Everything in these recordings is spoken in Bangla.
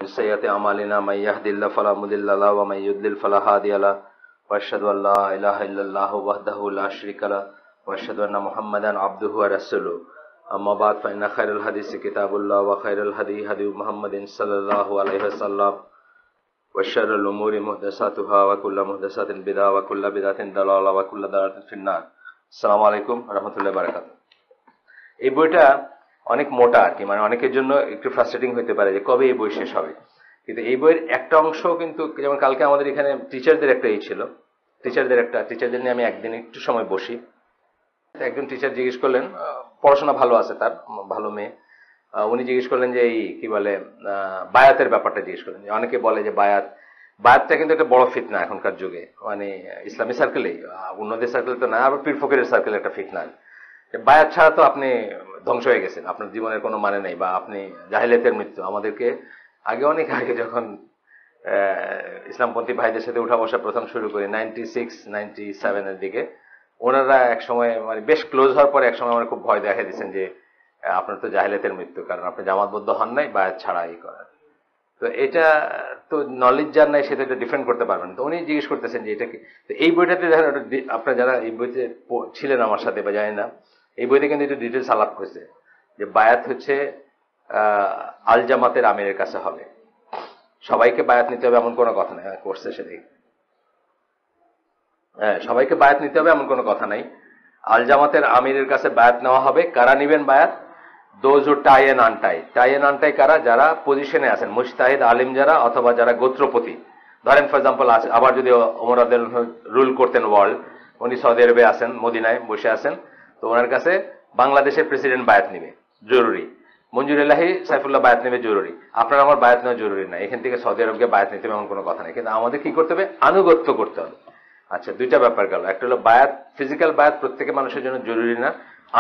سيئات أعمالنا من يهد الله فلا مضل له ومن يضلل فلا هادي له وأشهد أن لا إله إلا الله وحده لا شريك له وأشهد أن محمدا عبده ورسوله أما بعد فإن خير الحديث كتاب الله وخير الهدي هدي محمد صلى الله عليه وسلم وشر الأمور محدثاتها وكل محدثة بدعة وكل بدعة ضلالة وكل ضلالة في النار السلام عليكم ورحمة الله وبركاته এই বইটা অনেক মোটা আর কি, মানে অনেকের জন্য একটু ফ্রাস্ট্রেটিং হতে পারে যে কবে এই বই শেষ হবে। কিন্তু এই বইয়ের একটা অংশ কিন্তু, যেমন কালকে আমাদের এখানে টিচারদের একটা ছিল, টিচারদের নিয়ে আমি একদিন একটু সময় বসি। একজন টিচার জিজ্ঞেস করলেন, পড়াশোনা ভালো আছে তার, ভালো মেয়ে, উনি জিজ্ঞেস করলেন যে এই কি বলে বায়াতের ব্যাপারটা জিজ্ঞেস করলেন। অনেকে বলে যে বায়াতটা কিন্তু একটা বড় ফিতনা এখনকার যুগে, মানে ইসলামী সার্কেলেই, অন্যদের সার্কেল তো না, আবার পীর ফকিরের সার্কেল একটা ফিতনা। বায়াত ছাড়া তো আপনি ধ্বংস হয়ে গেছেন, আপনার জীবনের কোনো মানে নেই, বা আপনি জাহেলিয়াতের মৃত্যু। আমাদেরকে অনেক আগে যখন ইসলামপন্থী ভাইদের সাথে উঠা বসা প্রথম শুরু করি 96-97 দিকে, ওনারা এক সময় মানে বেশ ক্লোজ হওয়ার পরে এক সময় আমার খুব ভয় দেখা দিচ্ছেন যে আপনার তো জাহেলিয়াতের মৃত্যু, কারণ আপনি জামাতবদ্ধ হন নাই, বায়াত ছাড়া এই করার। তো এটা তো নলেজ যার নাই সেটা এটা ডিফেন্ড করতে পারবেন। তো উনি জিজ্ঞেস করতেছেন যে এটা কি। তো এই বইটাতে দেখেন, আপনারা যারা এই বইতে ছিলেন আমার সাথে বা জানি না, এই বইতে কিন্তু একটু ডিটেলস আলাপ হয়েছে যে বায়াত হচ্ছে আল জামাতের আমিরের কাছে হবে, সবাইকে বায়াত নিতে হবে এমন কোনো কথা নাই। করছে সেদিক, হ্যাঁ, সবাইকে বায়াত নিতে হবে এমন কোনো কথা নাই। আল জামাতের আমিরের কাছে বায়াত নেওয়া হবে। কারা নিবেন বায়াত? Those who tie and untie. Tie and untie কারা? যারা পজিশনে আছেন, মুজতাহিদ আলিম যারা, অথবা যারা গোত্রপতি। ধরেন ফর এক্সাম্পল, আবার যদি ওমর রাদিয়াল্লাহু আনহু রুল করতেন ওয়ার্ল্ড, উনি সৌদি আরবে আছেন, মদিনায় বসে আছেন, তো ওনার কাছে বাংলাদেশের প্রেসিডেন্ট বায়াত নিবে, জরুরি। মঞ্জুর এলাহি সাইফুল্লাহ বায়াত নেবে, জরুরি। আপনার আমার বায়াত নেওয়া জরুরি না, এখান থেকে সৌদি আরবকে বায়াত নিতে হবে এমন কোনো কথা নেই। কিন্তু আমাদের কি করতে হবে? আনুগত্য করতে হবে। আচ্ছা, দুইটা ব্যাপার গেল। একটা হলো বায়াত, ফিজিক্যাল বায়াত প্রত্যেকের মানুষের জন্য জরুরি না,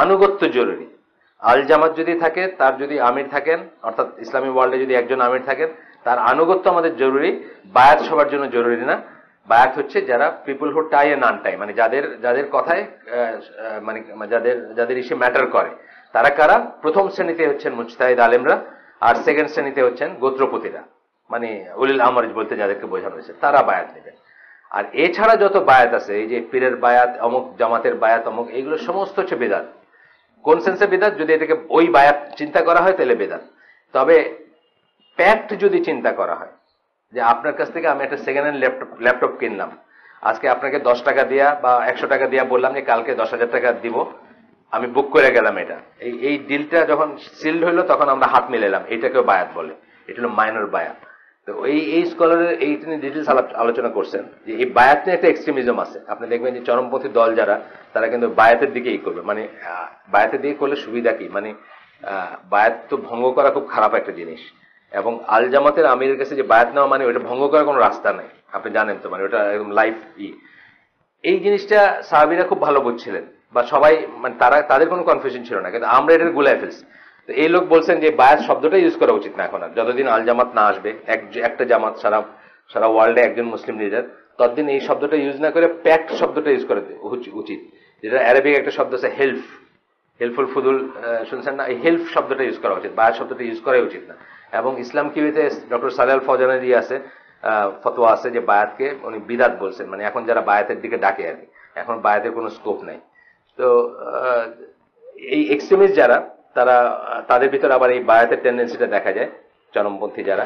আনুগত্য জরুরি। আল জামাত যদি থাকে, তার যদি আমির থাকেন, অর্থাৎ ইসলামী ওয়ার্ল্ডে যদি একজন আমির থাকেন, তার আনুগত্য আমাদের জরুরি। বায়াত সবার জন্য জরুরি না। বায়াত হচ্ছে যারা পিপল হু টাই এন্ড আনটাই, মানে যাদের কথায় মানে যাদের ইস্যু ম্যাটার করে। তারা কারা? প্রথম শ্রেণীতে হচ্ছেন মুজতাহিদ আলেমরা, আর সেকেন্ড শ্রেণীতে হচ্ছেন গোত্রপতিরা, মানে উলিল আমর বলতে যাদেরকে বোঝানো হয়েছে, তারা বায়াত নেবেন। আর এছাড়া যত বায়াত আছে, এই যে পীরের বায়াত, অমুক জামাতের বায়াত, অমুক, এইগুলো সমস্ত হচ্ছে বেদাত। কোন সেন্সে বেদাত? যদি এটাকে ওই বায়াত চিন্তা করা হয় তাহলে বেদাত। তবে প্যাক্ট যদি চিন্তা করা হয়, যে আপনার কাছ থেকে আমি একটা সেকেন্ড হ্যান্ড ল্যাপটপ কিনলাম, আজকে আপনাকে 10 টাকা দিয়া বা 100 টাকা দিয়া বললাম যে কালকে 10,000 টাকা দিব, আমি বুক করে গেলাম। এটা এই ডিলটা যখন সিলড হইলো, তখন আমরা হাত মিলাইলাম, এটাকেও বায়াত বলে। এটা হলো মাইনর বায়াত। তো এই স্কলারের এই তিনি ডিটেলস আলোচনা করছেন যে এই বায়াত নিয়ে একটা এক্সট্রিমিজম আছে। আপনি দেখবেন যে চরমপন্থী দল যারা, তারা কিন্তু বায়াতের দিকেই করবে। মানে বায়াতের দিকে করলে সুবিধা কি? মানে বায়াত তো ভঙ্গ করা খুব খারাপ একটা জিনিস, এবং আল জামাতের আমিরের কাছে যে বায়াত নেওয়া, মানে ওটা ভঙ্গ করার কোনো রাস্তা নাই, আপনি জানেন তো, মানে ওটা একদম লাইফ এই জিনিসটা সাহাবীরা খুব ভালো বুঝছিলেন, বা সবাই, মানে তাদের কোনো কনফিউশন ছিল না। কিন্তু আমরা এটা গুলাই ফেলছি। তো এই লোক বলছেন যে বায়াত শব্দটা ইউজ করা উচিত না এখন আর, যতদিন আল জামাত না আসবে, একটা জামাত সারা ওয়ার্ল্ডে একজন মুসলিম লিডার, ততদিন এই শব্দটা ইউজ না করে প্যাক্ট শব্দটা ইউজ করা উচিত। যেটা অ্যারাবিক একটা শব্দ আছে হেল্পফুল ফুদুল, শুনছেন না? এই হেল্প শব্দটা ইউজ করা উচিত, বায়াত শব্দটা ইউজ করাই উচিত না। এবং ইসলাম কিবিতে ডক্টর সালেহ আল ফওজানের আছে, ফতোয়া আছে যে বায়াতকে উনি বিদাত বলছেন, মানে এখন যারা বায়াতের দিকে ডাকে আর কি, এখন বায়াতের কোনো স্কোপ নাই। তো এই এক্সট্রিমিস্ট যারা, তাদের ভিতরে আবার এই বায়াতের টেন্ডেন্সিটা দেখা যায়, চরমপন্থী যারা।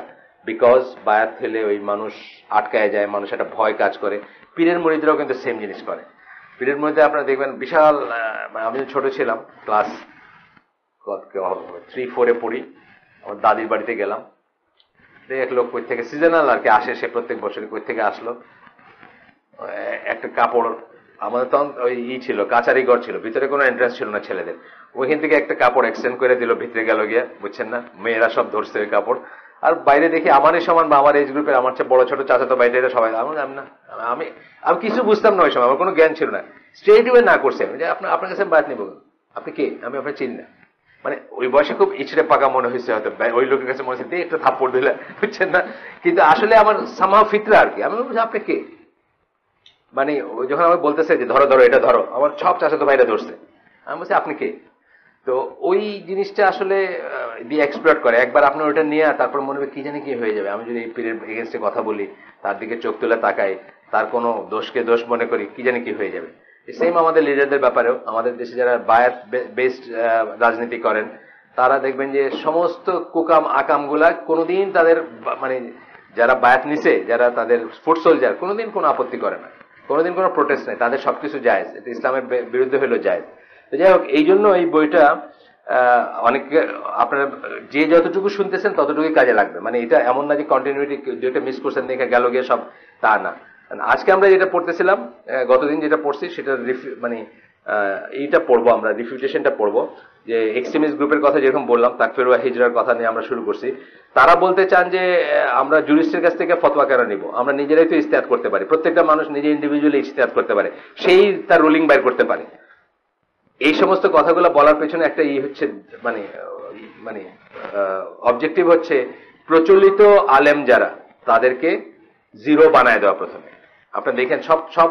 বিকজ বায়াত হলে ওই মানুষ আটকায় যায়, মানুষ একটা ভয় কাজ করে। পীরের মুরিদরাও কিন্তু সেম জিনিস করে। পীরের মধ্যে আপনারা দেখবেন বিশাল, আমি ছোট ছিলাম, ক্লাস 3-4 পড়ি, আমার দাদির বাড়িতে গেলাম, এক লোক কই থেকে সিজনাল আর কি আসে, সে প্রত্যেক বছর কই থেকে আসলো, একটা কাপড়, আমাদের তখন ওই ছিল কাচারি ঘর ছিল, ভিতরে কোনো এন্ট্রান্স ছিল না ছেলেদের, ওইখান থেকে একটা কাপড় এক্সটেন্ড করে দিল, ভিতরে গেল গিয়া, বুঝছেন না, মেয়েরা সব ধরছে ওই কাপড়। আর বাইরে দেখি আমারই সমান বা আমার এজ গ্রুপের, আমার চেয়ে বড় ছোট চাচাতো বাইরে সবাই, আমি কিছু বুঝতাম না ওই সময়, আমার কোনো জ্ঞান ছিল না। স্ট্রেট ওয়ে না করছে যে আপনার কাছে বায়াত নিব, আপনি কে? আমি আপনার চিনি না। মানে ওই বয়সে খুব ইচড়ে পাকা মনে হয়েছে হয়তো, ওই লোকের কাছে মনে হচ্ছে একটু থাপ্পড় দিলে, বুঝছেন না? কিন্তু আসলে আমার সামহাও ফিতরা আর কি। আমি বলছি আপনি কে? মানে যখন আমার বলতেছে যে ধরো এটা ধরো, আমার সব চাচাতো ভাইরা ধরছে, আমি বলছি আপনি কে? তো ওই জিনিসটা আসলে দিয়ে এক্সপ্লয়েট করে। একবার আপনার ওটা নিয়ে তারপর মনে হবে কি জানি কি হয়ে যাবে, আমি যদি এই পীরের এগেনস্টে কথা বলি, তার দিকে চোখ তুলে তাকাই, তার কোনো দোষকে দোষ মনে করি, কি জানি কি হয়ে যাবে। সেম আমাদের লিডারদের ব্যাপারেও, আমাদের দেশে যারা বায়াত বেসড রাজনীতি করেন, তারা দেখবেন যে সমস্ত কুকাম আকামগুলা কোনোদিন তাদের মানে যারা বায়াত নিছে, যারা তাদের ফুট সোলজার, কোনোদিন কোনো আপত্তি করে না, কোনোদিন কোনো প্রোটেস্ট নেই, তাদের সবকিছু জায়েজ, এটা ইসলামের বিরুদ্ধে হইলেও জায়েজ। তো যাই হোক, এই জন্য এই বইটা অনেকে আপনারা যে যতটুকু শুনতেছেন ততটুকুই কাজে লাগবে। মানে এটা এমন না যে কন্টিনিউটি যেটা মিস করছেন দেখে গেল গিয়ে সব, তা না। আজকে আমরা যেটা পড়তেছিলাম, গতদিন যেটা পড়ছি সেটা মানে এইটা পড়বো, আমরা রিফিউটেশনটা পড়বো। যে এক্সট্রিমিস্ট গ্রুপের কথা যেরকম বললাম, তাকফির ওয়া হিজরার কথা নিয়ে আমরা শুরু করছি। তারা বলতে চান যে আমরা জুরিস্টের কাছ থেকে ফতোয়া কেন নিব, আমরা নিজেরাই তো ইজতিহাদ করতে পারি, প্রত্যেকটা মানুষ নিজে ইন্ডিভিজুয়ালি ইজতিহাদ করতে পারে, সেই তার রুলিং বাইর করতে পারে। এই সমস্ত কথাগুলো বলার পেছনে একটা হচ্ছে মানে মানে অবজেক্টিভ হচ্ছে প্রচলিত আলেম যারা, তাদেরকে জিরো বানায় দেওয়া প্রথমে। আপনারা দেখেন সব সব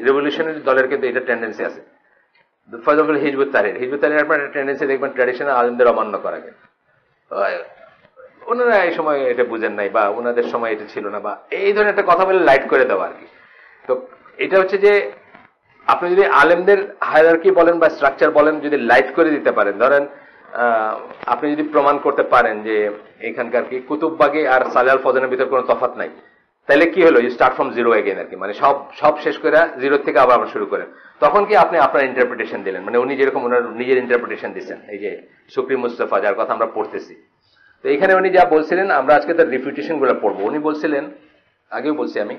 রেভলিউশনারি দলের কিন্তু এটা টেন্ডেন্সি আছে। ফর এক্সাম্পল হিজবুত তাহরির আপনার একটা টেন্ডেন্সি দেখবেন ট্র্যাডিশনাল আলেমদের অমান্য করাকে। ওনারা এই সময় এটা বুঝেন নাই, বা ওনাদের সময় এটা ছিল না, বা এই ধরনের একটা কথা বলে লাইট করে দেওয়া আর কি। তো এটা হচ্ছে যে আপনি যদি আলেমদের হায়ারার্কি বলেন বা স্ট্রাকচার বলেন, যদি লাইট করে দিতে পারেন, ধরেন আপনি যদি প্রমাণ করতে পারেন যে এখানকার কি কুতুববাগে আর সালে আল ফজনের ভিতর কোনো তফাৎ নাই, তাহলে কি হলো, you start from zero again আর কি। মানে সব সব শেষ করে জিরো থেকে আবার শুরু করেন। তখন কি আপনি আপনার ইন্টারপ্রিটেশন দিলেন, মানে উনি যেরকম ওনার নিজের ইন্টারপ্রিটেশন দিচ্ছেন, এই যে শুকরি মুস্তাফা যার কথা আমরা পড়তেছি। তো এখানে উনি যা বলছিলেন, আমরা আজকে তার রিফিউটেশন গুলো পড়বো। উনি বলছিলেন, আগেও বলছি আমি,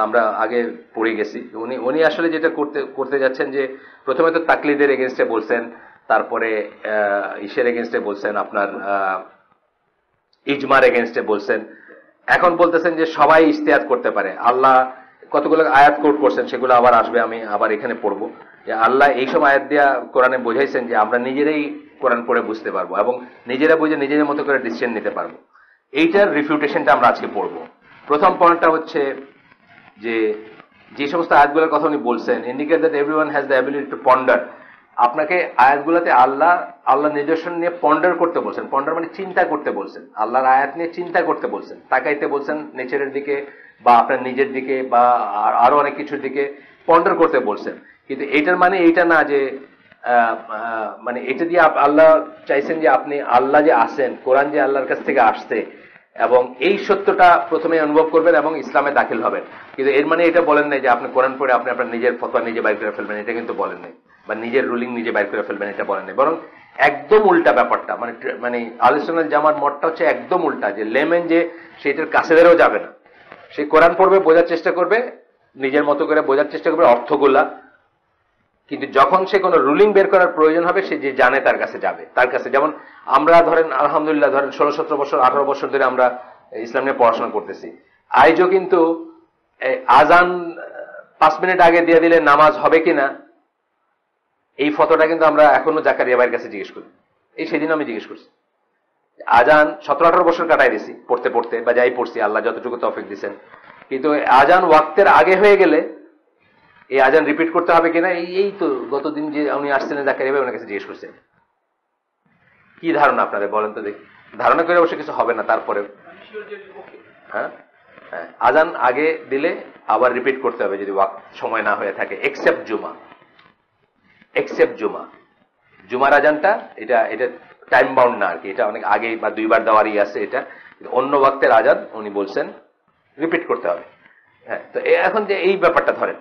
আমরা আগে পড়ে গেছি, উনি আসলে যেটা করতে যাচ্ছেন যে প্রথমে তো তাকলিদের এগেনস্টে বলছেন, তারপরে ইসের এগেনস্টে বলছেন, আপনার ইজমার এগেনস্টে বলছেন, এখন বলতেছেন যে সবাই ইজতিহাদ করতে পারে। আল্লাহ কতগুলো আয়াত কোট করছেন, সেগুলো আবার আসবে, আমি আবার এখানে পড়বো। যে আল্লাহ এইসব আয়াত দিয়া কোরআনে বোঝাইছেন যে আমরা নিজেরাই কোরআন পড়ে বুঝতে পারবো এবং নিজেরা বুঝে নিজেদের মতো করে ডিসিশন নিতে পারবো। এইটার রিফিউটেশনটা আমরা আজকে পড়বো। প্রথম পয়েন্টটা হচ্ছে যে সমস্ত আয়াতগুলোর কথা উনি বলছেন, indicate that everyone has the ability to ponder. আপনাকে আয়াতগুলোতে আল্লাহ নিদর্শন নিয়ে পন্ডার করতে বলছেন। পন্ডার মানে চিন্তা করতে বলছেন, আল্লাহর আয়াত নিয়ে চিন্তা করতে বলছেন, তাকাইতে বলছেন নেচারের দিকে বা আপনার নিজের দিকে বা আরো অনেক কিছুর দিকে পন্ডার করতে বলছেন। কিন্তু এটার মানে এইটা না যে মানে এটা দিয়ে আল্লাহ চাইছেন যে আপনি আল্লাহ যে আসেন, কোরআন যে আল্লাহর কাছ থেকে আসছে, এবং এই সত্যটা প্রথমে অনুভব করবেন এবং ইসলামে দাখিল হবেন। কিন্তু এর মানে এটা বলেন নাই যে আপনি কোরআন পড়ে আপনি আপনার নিজের ফতোয়া নিজে বাইর করে ফেলবেন, এটা কিন্তু বলেন নাই, বা নিজের রুলিং নিজে বাইর করে ফেলবেন, এটা বলেন নাই। বরং একদম উল্টা ব্যাপারটা, মানে আহলে সুন্নাত জামার মতটা হচ্ছে একদম উল্টা, যে লেমেন যে সেটার কাছে ধরেও যাবে না, সে কোরআন পড়বে, বোঝার চেষ্টা করবে, নিজের মতো করে বোঝার চেষ্টা করবে অর্থগুলা, কিন্তু যখন সে কোনো রুলিং বের করার প্রয়োজন হবে, সে যে জানে তার কাছে যাবে। তার কাছে যেমন আমরা ধরেন আলহামদুলিল্লাহ ধরেন 16-17 বছর 18 বছর ধরে আমরা ইসলাম নিয়ে পড়াশোনা করতেছি। আজও কিন্তু আজান 5 মিনিট আগে দিয়ে দিলে নামাজ হবে কিনা, এই ফতোটা কিন্তু আমরা এখনো জাকারিয়া ভাইয়ের কাছে জিজ্ঞেস করি। এই সেদিন আমি জিজ্ঞেস করছি, আজান 17-18 বছর কাটাই দিছি পড়তে পড়তে, বা যাই পড়ছি, আল্লাহ যতটুকু তৌফিক দিচ্ছেন, কিন্তু আজান ওয়াক্তের আগে হয়ে গেলে এই আজান রিপিট করতে হবে কিনা, এই তো গতদিন যে উনি আসছিলেন জাকারিয়া ভাই, ওনার কাছে জিজ্ঞেস করছেন। কি ধারণা আপনাদের বলেন তো দেখি? ধারণা করে অবশ্য কিছু হবে না, তারপরে হ্যাঁ হ্যাঁ, আজান আগে দিলে আবার রিপিট করতে হবে যদি ওয়াক্ত সময় না হয়ে থাকে, এক্সেপ্ট জুমার আজানটা এটা টাইম বাউন্ড না আর কি, এটা অনেক আগে বা 2 বার দেওয়ারই আছে এটা। অন্য ওয়াক্তের আজান উনি বলছেন রিপিট করতে হবে। হ্যাঁ, তো এখন যে এই ব্যাপারটা ধরেন,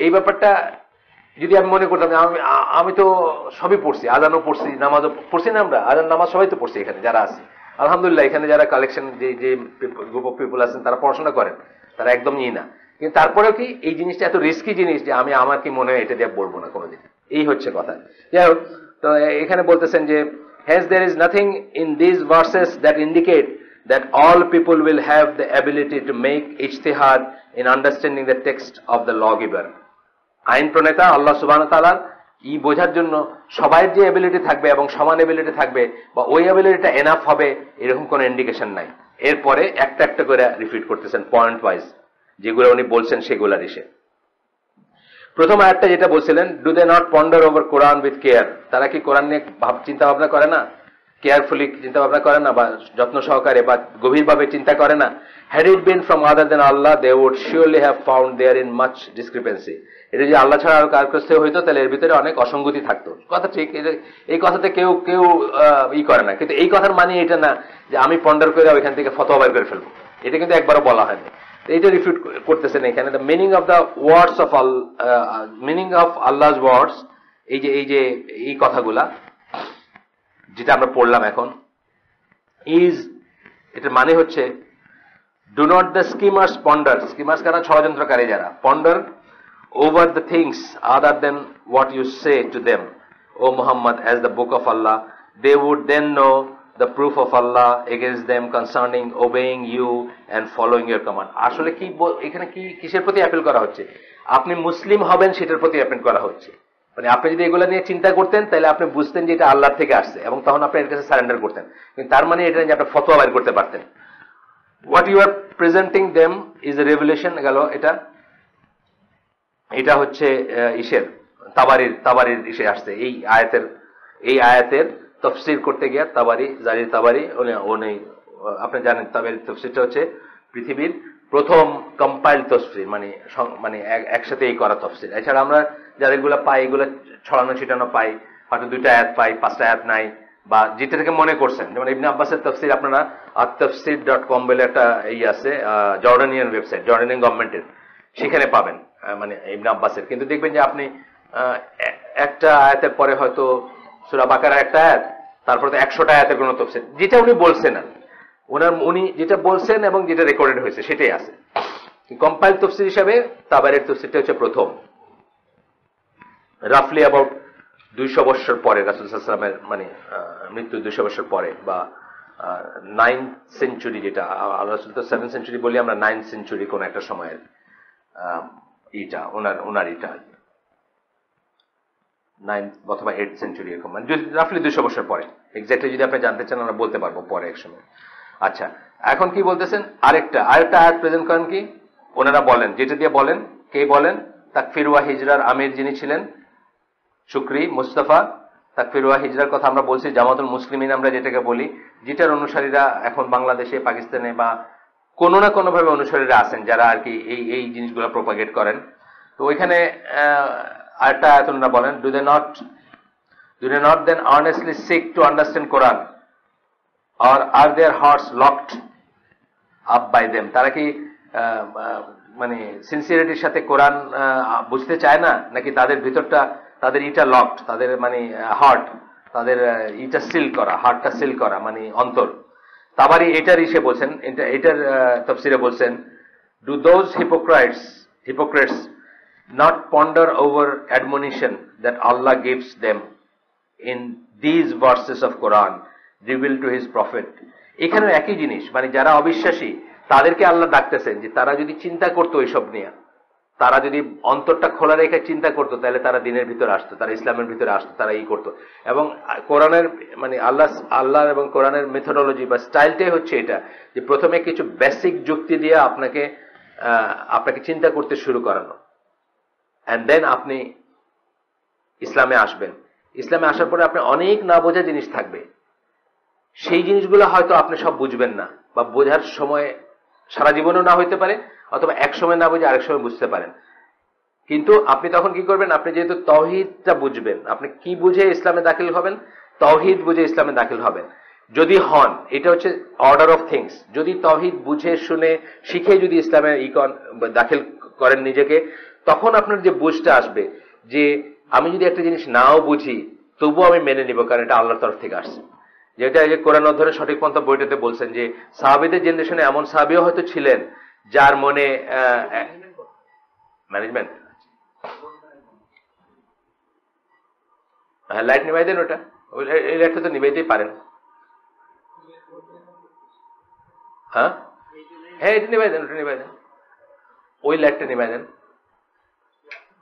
এই ব্যাপারটা যদি আমি মনে করতাম, আমি তো সবই পড়ছি, আজানও পড়ছি, নামাজও পড়ছি না, আমরা আজান নামাজ সবাই তো পড়ছি এখানে যারা আছে আলহামদুলিল্লাহ। এখানে যারা কালেকশন যে গ্রুপ অফ পিপল আছেন তারা পড়াশোনা করেন, তারা একদমই না। কিন্তু তারপরেও কি এই জিনিসটা এত রিস্কি জিনিস যে আমার কি মনে হয় এটা দিয়ে বলবো না কোনোদিন, এই হচ্ছে কথা। যাই হোক, তো এখানে বলতেছেন যে hence there is nothing in these verses that indicate that all people will have the ability to make ijtihad in understanding the text of the lawgiver. আইন প্রণেতা আল্লাহ সুবহানাহু ওয়া তাআলার বোঝার জন্য সবাই যে এবিলিটি থাকবে এবং সমান এবিলিটি থাকবে, বা ওই এবিলিটিটা এনাফ হবে, এরকম কোনো ইন্ডিকেশন নাই। এরপরে একটা একটা করে রিপিট করতেছেন পয়েন্ট ওয়াইজ, যেগুলো উনি বলছেন সেগুলার ইসে। প্রথম আয়াতটা যেটা বলছিলেন, do they not ponder over Quran with care, তারা কি কোরআন নিয়ে চিন্তা ভাবনা করে না, কেয়ারফুলি চিন্তা ভাবনা করে না, বা যত্ন সহকারে বা গভীরভাবে চিন্তা করে না? Had it been from other than Allah, they would surely have found therein much discrepancy. এটা যদি আল্লাহ ছাড়া আর কার কাছে হইতো, তাহলে এর ভিতরে অনেক অসঙ্গতি থাকতো। কথা ঠিক, এই কথাতে কেউ কেউ ই করে না, কিন্তু এই কথার মানে এটা না যে আমি পন্ডার করে ওইখান থেকে ফতোয়া বের করে ফেলবো, এটা কিন্তু একবারও বলা হয়নি। এইটা রিফিউট করতেছেন এখানে, the meaning of the words of meaning of Allah's words, এই যে এই কথাগুলা যেটা আমরা পড়লাম এখন, ইজ, এটার মানে হচ্ছে, do not the schemers ponder, schemers কারা, ষড়যন্ত্রকারী যারা, ponder over the things other than what you say to them O Muhammad as the book of Allah, they would then know the proof of Allah against them concerning obeying you and following your command. আসলে কি এখানে কি কিসের প্রতি অ্যাপিল করা হচ্ছে? আপনি মুসলিম হবেন সেটার প্রতি অ্যাপিল করা হচ্ছে। মানে আপনি যদি এগুলো নিয়ে চিন্তা করতেন, তাহলে আপনি বুঝতেন যে এটা আল্লাহর থেকে আসছে, এবং তখন আপনি এর কাছে সারেন্ডার করতেন। কিন্তু তার মানে এটা যে আপনি ফতোয়া বের করতে পারতেন। What you are presenting them is a revelation গেল, এটা হচ্ছে ইসের তাবারির ইসে আসছে। এই আয়াতের তফসির করতে গিয়ে জারির তাবারি উনি, আপনি জানেন তাবারির তফসিরটা হচ্ছে পৃথিবীর প্রথম কম্পাইল তফসির, মানে একসাথে এই করা তফসির। এছাড়া আমরা যাদেরগুলো পাই, এগুলো ছড়ানো ছিটানো পাই, হয়তো 2টা আয়াত পাই, 5টা আয়াত নাই, বা যেটা থেকে মনে করছেন। যেমন ইবনে আব্বাসের তফসির আপনারা attafsir.com বলে একটা আছে, জর্ডানিয়ান ওয়েবসাইট, জর্ডানিয়ান গভর্নমেন্টের, সেখানে পাবেন মানে ইবনে আব্বাসের। কিন্তু দেখবেন যে আপনি একটা আয়াতের পরে হয়তো সূরা বাকারার একটা আয়াত, তারপরে তো 100টা আয়াতের কোনো তফসির, যেটা উনি বলছেন না, উনি যেটা বলছেন এবং যেটা রেকর্ডেড হয়েছে সেটাই আছে। কম্পাইল তফসির হিসাবে তাবারির তফসিরটা হচ্ছে প্রথম, রাফলি অ্যাবাউট 200 বছর পরে, রাসূল সাল্লাল্লাহু আলাইহি ওয়াসাল্লামের মানে মৃত্যু 200 বছর পরে, বা 9th সেঞ্চুরি, যেটা রাসূল তো 7th সেঞ্চুরি বলি আমরা, 9th সেঞ্চুরি কোন একটা সময়ের এটা ওনার এটা 9th অথবা 8th সেঞ্চুরি, এরকম মানে রাফলি 200 বছর পরে। এক্স্যাক্টলি যদি আপনি জানতে চান আমরা বলতে পারবো পরে এক সময়। আচ্ছা, এখন কি বলতেছেন, আরেকটা আয়াত প্রেজেন্ট করেন কি ওনারা বলেন, যেটা দিয়ে বলেন, কে বলেন, তাকফির ওয়া হিজরার আমির যিনি ছিলেন শুকরি মুস্তাফা। তাকফির ওয়া হিজরার কথা আমরা বলছি, জামাতুল মুসলিমিন আমরা যেটাকে বলি, যেটার অনুসারীরা এখন বাংলাদেশে, পাকিস্তানে বা কোনো না কোনো ভাবে অনুসারীরা আছেন, যারা আর কি এই জিনিসগুলো প্রপাগেট করেন। তো ওইখানে আরেকটা আয়াত ওনারা বলেন, do they not then earnestly seek to understand Quran, or are their hearts locked up by them? তারা কি মানে সিনসিয়ারিটির সাথে কোরআন বুঝতে চায় না, নাকি তাদের ভিতরটা, তাদের ইটা লকড, তাদের মানে হার্ট, তাদের ইটা সিল করা, হার্টটা সিল করা, মানে অন্তর। তাবারি এটার ইসে বলছেন, এটার তাফসিরে বলছেন, do those hypocrites not ponder over admonition that Allah gives them in these verses of Quran revealed to his prophet? এখানেও একই জিনিস, মানে যারা অবিশ্বাসী তাদেরকে আল্লাহ ডাকতেছেন যে তারা যদি চিন্তা করতো এইসব নিয়ে, তারা যদি অন্তরটা খোলা রেখে চিন্তা করতো, তাহলে তারা দিনের ভিতরে আসতো, তারা ইসলামের ভিতরে আসতো, তারা করতো। এবং কোরআনের মানে আল্লাহ এবং কোরআনের মেথোডোলজি বা স্টাইলটাই হচ্ছে এটা, যে প্রথমে কিছু বেসিক যুক্তি দিয়ে আপনাকে চিন্তা করতে শুরু করানো, এন্ড দেন আপনি ইসলামে আসবেন। ইসলামে আসার পরে আপনি অনেক না বোঝা জিনিস থাকবে, সেই জিনিসগুলো হয়তো আপনি সব বুঝবেন না, বা বোঝার সময় সারা জীবনও না হইতে পারে, অথবা এক সময় না বুঝে আরেক সময় বুঝতে পারেন। কিন্তু আপনি তখন কি করবেন, আপনি যেহেতু তাওহীদটা বুঝবেন, আপনি কি বুঝে ইসলামে দাখিল হবেন, তাওহীদ বুঝে ইসলামে দাখিল হবেন যদি হন। এটা হচ্ছে অর্ডার অফ থিংস। যদি তাওহীদ বুঝে শুনে শিখে যদি ইসলামে দাখিল করেন নিজেকে, তখন আপনার যে বুঝটা আসবে যে আমি যদি একটা জিনিস নাও বুঝি তবুও আমি মেনে নিব, কারণ এটা আল্লাহর তরফ থেকে আসছে। যেটা এই যে কোরআন অধ্যয়নের সঠিক পন্থা বইটাতে বলছেন যে সাহাবীদের জেনারেশনে এমন সাহাবীও হয়তো ছিলেন যার মনে ম্যানেজমেন্ট, হ্যাঁ লাইট নিভাই দেন, ওটা এই লাইটটা তো নিভাইতেই পারেন। হ্যাঁ হ্যাঁ এটা নিভাই দেন, ওটা নিভাই দেন, ওই লাইটটা নিভাই দেন।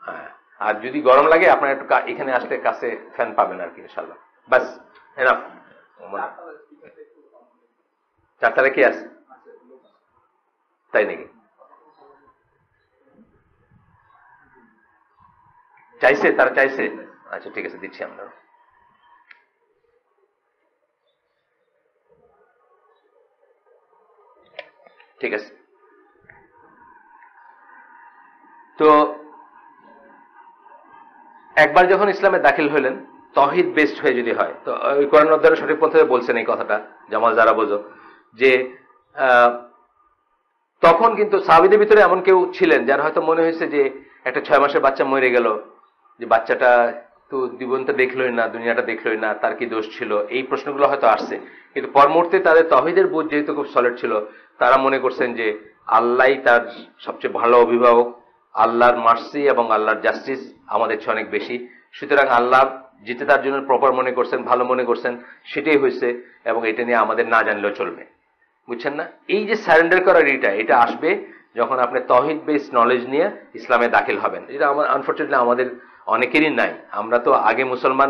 হ্যাঁ, আর যদি গরম লাগে আপনার একটু এখানে আসলে কাছে ফ্যান পাবেন আর কি, ইনশাআল্লাহ। বাস এনাফ। 4 কি আছে, তাই নাকি? চাইছে, তারা চাইছে? আচ্ছা ঠিক আছে, দিচ্ছি আমরা। ঠিক আছে, তো একবার যখন ইসলামে দাখিল হইলেন, তহিদ বেসড হয়ে যদি হয়, তো ওই কোরআন অধ্যয়নের সঠিক পথে বলছেন এই কথাটা, জামাল যারা বোঝো, যে তখন কিন্তু সাহাবীদের ভিতরে এমন কেউ ছিলেন যার হয়তো মনে হয়েছে যে একটা 6 মাসের বাচ্চা মরে গেল, যে বাচ্চাটা তো জীবনটা দেখলোই না, দুনিয়াটা দেখলোই না, তার কি দোষ ছিল, এই প্রশ্নগুলো হয়তো আসছে। কিন্তু পরমুহূর্তে তাদের তহিদের বুঝ যেহেতু খুব সলিড ছিল, তারা মনে করছেন যে আল্লাহই তার সবচেয়ে ভালো অভিভাবক, আল্লাহর মার্সি এবং আল্লাহর জাস্টিস আমাদের চেয়ে অনেক বেশি, সুতরাং আল্লাহ যেটা তার জন্য প্রপার মনে করছেন, ভালো মনে করছেন, সেটাই হয়েছে, এবং এটা নিয়ে আমাদের না জানলেও চলবে। বুঝছেন না? এই যে সারেন্ডার করার এটা আসবে যখন আপনি তহিদ বেস নলেজ নিয়ে ইসলামে দাখিল হবেন। এটা আনফর্চুনেটলি আমাদের অনেকেরই নাই। আমরা তো আগে মুসলমান,